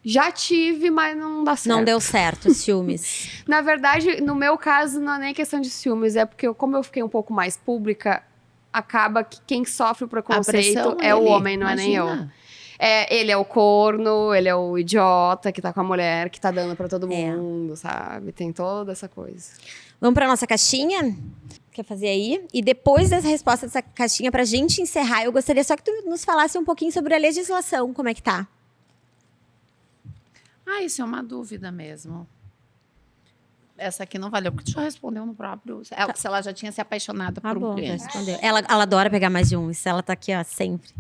Já tive, mas não dá certo. Não deu certo, ciúmes. Na verdade, no meu caso, não é nem questão de ciúmes. É porque, como eu fiquei um pouco mais pública, acaba que quem sofre o preconceito é o homem, não é nem eu. Ele é o corno, ele é o idiota que tá com a mulher, que tá dando pra todo mundo, sabe? Tem toda essa coisa. Vamos pra nossa caixinha? Quer fazer aí? E depois dessa resposta dessa caixinha, pra gente encerrar, eu gostaria só que tu nos falasse um pouquinho sobre a legislação, como é que tá? Isso é uma dúvida mesmo. Essa aqui não valeu, porque tu já respondeu no próprio... Se ela já tinha se apaixonado por um cliente. Respondeu. Ela adora pegar mais de um, isso ela tá aqui, ó, sempre.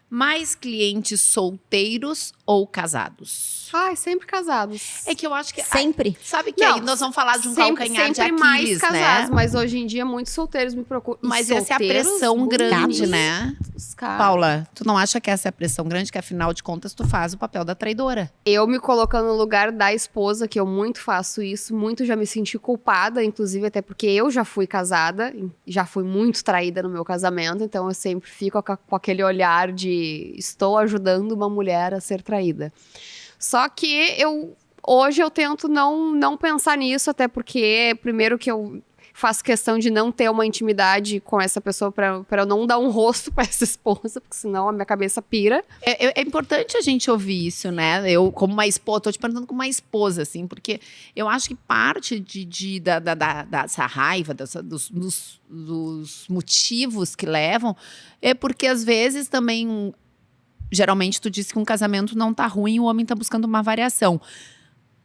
Mais clientes solteiros ou casados? Sempre casados. É que eu acho que... Sempre? Sabe que aí nós vamos falar de um calcanhar de sempre mais Aquiles, casados, né? mas hoje em dia muitos solteiros me procuram. Mas essa é a pressão grande, né? Paula, tu não acha que essa é a pressão grande? Que afinal de contas tu faz o papel da traidora. Eu me colocando no lugar da esposa, que eu muito faço isso, muito já me senti culpada, inclusive até porque eu já fui casada, já fui muito traída no meu casamento, então eu sempre fico com aquele olhar de estou ajudando uma mulher a ser traída. Só que hoje eu tento não pensar nisso, até porque primeiro que eu faço questão de não ter uma intimidade com essa pessoa para eu não dar um rosto para essa esposa, porque senão a minha cabeça pira. É importante a gente ouvir isso, né? Eu, como uma esposa, tô te perguntando como uma esposa, assim, porque eu acho que parte dessa raiva, dos motivos que levam, é porque às vezes também, geralmente tu disse que um casamento não tá ruim, o homem tá buscando uma variação.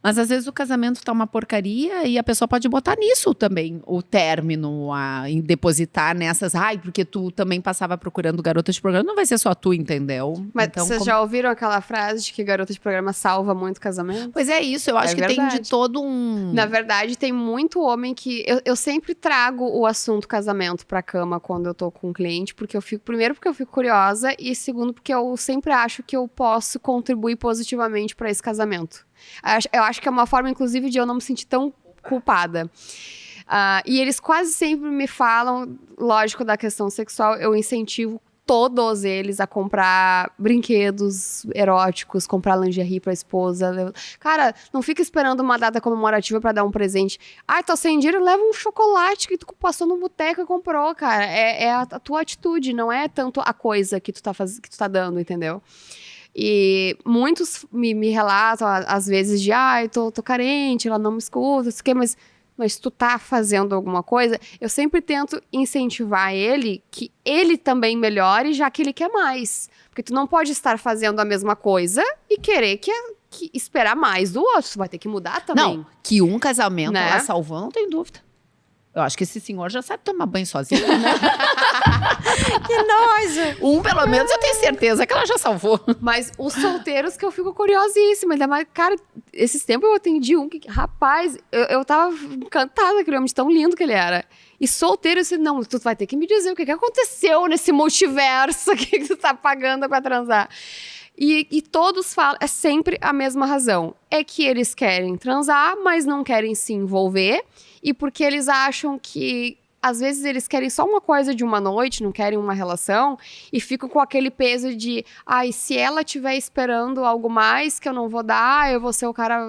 Mas às vezes o casamento tá uma porcaria e a pessoa pode botar nisso também o término, em depositar nessas. Porque tu também passava procurando garota de programa, não vai ser só tu, entendeu? Mas então, vocês já ouviram aquela frase de que garota de programa salva muito casamento? Pois é isso, eu acho que verdade. Tem de todo um... Na verdade, tem muito homem que... Eu sempre trago o assunto casamento pra cama quando eu tô com um cliente, porque primeiro porque eu fico curiosa e segundo porque eu sempre acho que eu posso contribuir positivamente pra esse casamento. Eu acho que é uma forma, inclusive, de eu não me sentir tão culpada. E eles quase sempre me falam, lógico, da questão sexual, eu incentivo todos eles a comprar brinquedos eróticos, comprar lingerie pra esposa. Cara, não fica esperando uma data comemorativa pra dar um presente. Tô sem dinheiro, leva um chocolate que tu passou no boteco e comprou, cara. É a tua atitude, não é tanto a coisa que tu tá dando, entendeu? E muitos me relatam, às vezes, de tô carente, ela não me escuta, não sei o quê, mas tu tá fazendo alguma coisa, eu sempre tento incentivar ele, que ele também melhore, já que ele quer mais. Porque tu não pode estar fazendo a mesma coisa e querer que esperar mais do outro, tu vai ter que mudar também. Não, que um casamento ela salvou, não tem dúvida. Eu acho que esse senhor já sabe tomar banho sozinho, né? Que nojo! Pelo menos, eu tenho certeza que ela já salvou. Mas os solteiros que eu fico curiosíssima. Ainda mais, cara, esses tempos eu atendi um que, rapaz, eu tava encantada com ele, de tão lindo que ele era. E solteiro, eu disse, não, tu vai ter que me dizer o que aconteceu nesse multiverso que tu tá pagando pra transar. E todos falam, é sempre a mesma razão. É que eles querem transar, mas não querem se envolver. E porque eles acham que, às vezes, eles querem só uma coisa de uma noite, não querem uma relação, e ficam com aquele peso de, se ela estiver esperando algo mais que eu não vou dar, eu vou ser o cara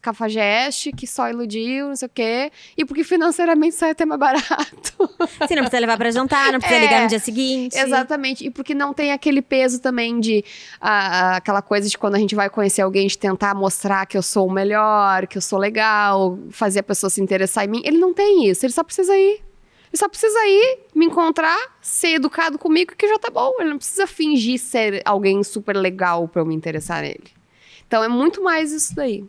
cafajeste que só iludiu, não sei o quê. E porque financeiramente sai até mais barato. Você não precisa levar pra jantar, não precisa ligar no dia seguinte. Exatamente. E porque não tem aquele peso também de aquela coisa de quando a gente vai conhecer alguém, de tentar mostrar que eu sou o melhor, que eu sou legal, fazer a pessoa se interessar em mim. Ele não tem isso, ele só precisa ir. Ele só precisa ir, me encontrar, ser educado comigo, que já tá bom. Ele não precisa fingir ser alguém super legal pra eu me interessar nele. Então, é muito mais isso daí.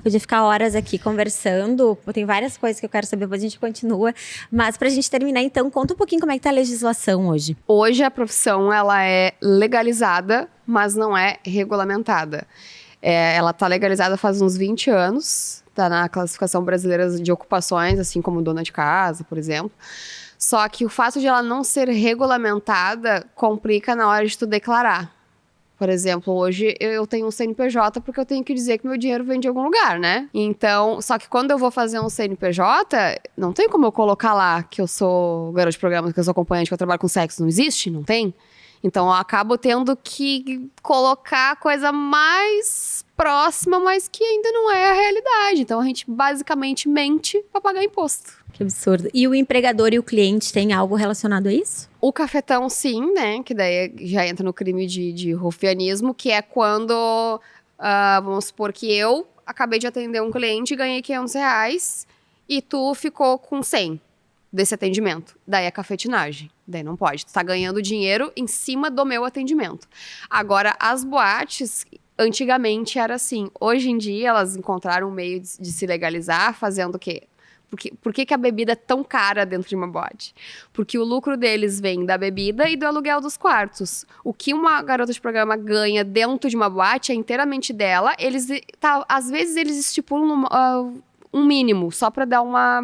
Podia ficar horas aqui conversando. Tem várias coisas que eu quero saber, depois a gente continua. Mas pra gente terminar, então, conta um pouquinho como é que tá a legislação hoje. Hoje a profissão, ela é legalizada, mas não é regulamentada. Ela tá legalizada faz uns 20 anos, tá na classificação brasileira de ocupações, assim como dona de casa, por exemplo. Só que o fato de ela não ser regulamentada complica na hora de tu declarar. Por exemplo, hoje eu tenho um CNPJ porque eu tenho que dizer que meu dinheiro vem de algum lugar, né? Então, só que quando eu vou fazer um CNPJ, não tem como eu colocar lá que eu sou garota de programa, que eu sou acompanhante, que eu trabalho com sexo. Não existe? Não tem? Então, eu acabo tendo que colocar a coisa mais próxima, mas que ainda não é a realidade. Então, a gente basicamente mente para pagar imposto. Que absurdo. E o empregador e o cliente têm algo relacionado a isso? O cafetão, sim, né? Que daí já entra no crime de rufianismo, que é quando, vamos supor que eu acabei de atender um cliente e ganhei R$500 e tu ficou com 100 desse atendimento. Daí é cafetinagem. Daí não pode. Tu tá ganhando dinheiro em cima do meu atendimento. Agora, as boates, antigamente era assim. Hoje em dia, elas encontraram um meio de se legalizar, fazendo o quê? Por que a bebida é tão cara dentro de uma boate? Porque o lucro deles vem da bebida e do aluguel dos quartos. O que uma garota de programa ganha dentro de uma boate é inteiramente dela. Às vezes eles estipulam um mínimo, só para dar uma...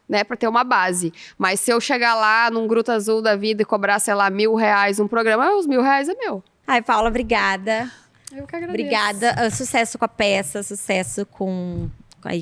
né, para ter uma base. Mas se eu chegar lá num Gruta Azul da vida e cobrar, sei lá, R$1.000 um programa, os R$1.000 é meu. Ai, Paula, obrigada. Eu que agradeço. Obrigada. Sucesso com a peça, sucesso com a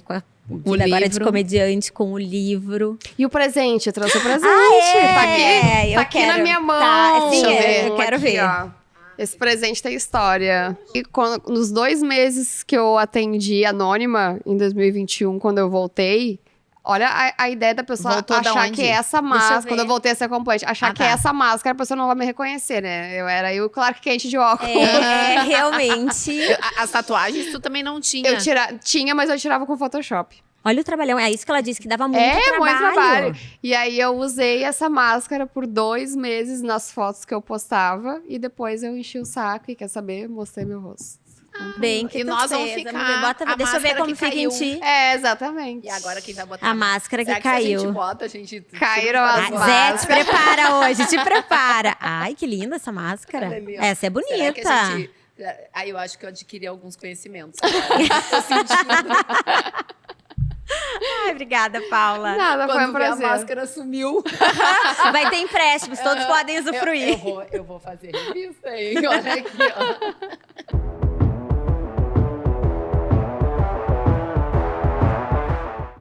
O vida agora de livro. comediante, com o livro. E o presente? Eu trouxe o presente. Tá aqui, eu tá aqui quero. na minha mão. Tá, sim, Deixa eu eu ver. quero Aqui, ver. ó. Esse presente tem história. E nos 2 meses que eu atendi anônima, em 2021, quando eu voltei, olha a ideia da pessoa Voltou da achar onde? que essa Deixa eu máscara, ver. quando eu voltei a ser acompanhante, achar que tá. essa máscara a pessoa não vai me reconhecer, né? Eu era o Clark Kent de óculos. Realmente. As tatuagens tu também não tinha. Tinha, mas eu tirava com Photoshop. Olha o trabalhão. É isso que ela disse, que dava muito trabalho. Muito trabalho. E aí eu usei essa máscara por 2 meses nas fotos que eu postava. E depois eu enchi o saco e, quer saber, mostrei meu rosto. Bem, que E nós vamos tristeza, ficar mulher. Bota, a deixa eu ver máscara como que fica em caiu. ti. Exatamente. E agora quem vai botar? A máscara que Será caiu. Se a gente bota, a gente... Caíram tira as as máscaras. Zé, te prepara hoje, te prepara. Ai, que linda essa máscara. Olha ali, ó. Essa é bonita. Será que a gente... Aí eu acho que eu adquiri alguns conhecimentos agora. Tô sentindo. Ai, obrigada, Paula. Nada, foi um Quando vê a prazer. máscara sumiu. Vai ter empréstimos, todos podem usufruir. Eu vou fazer revista, hein? Olha aqui, ó.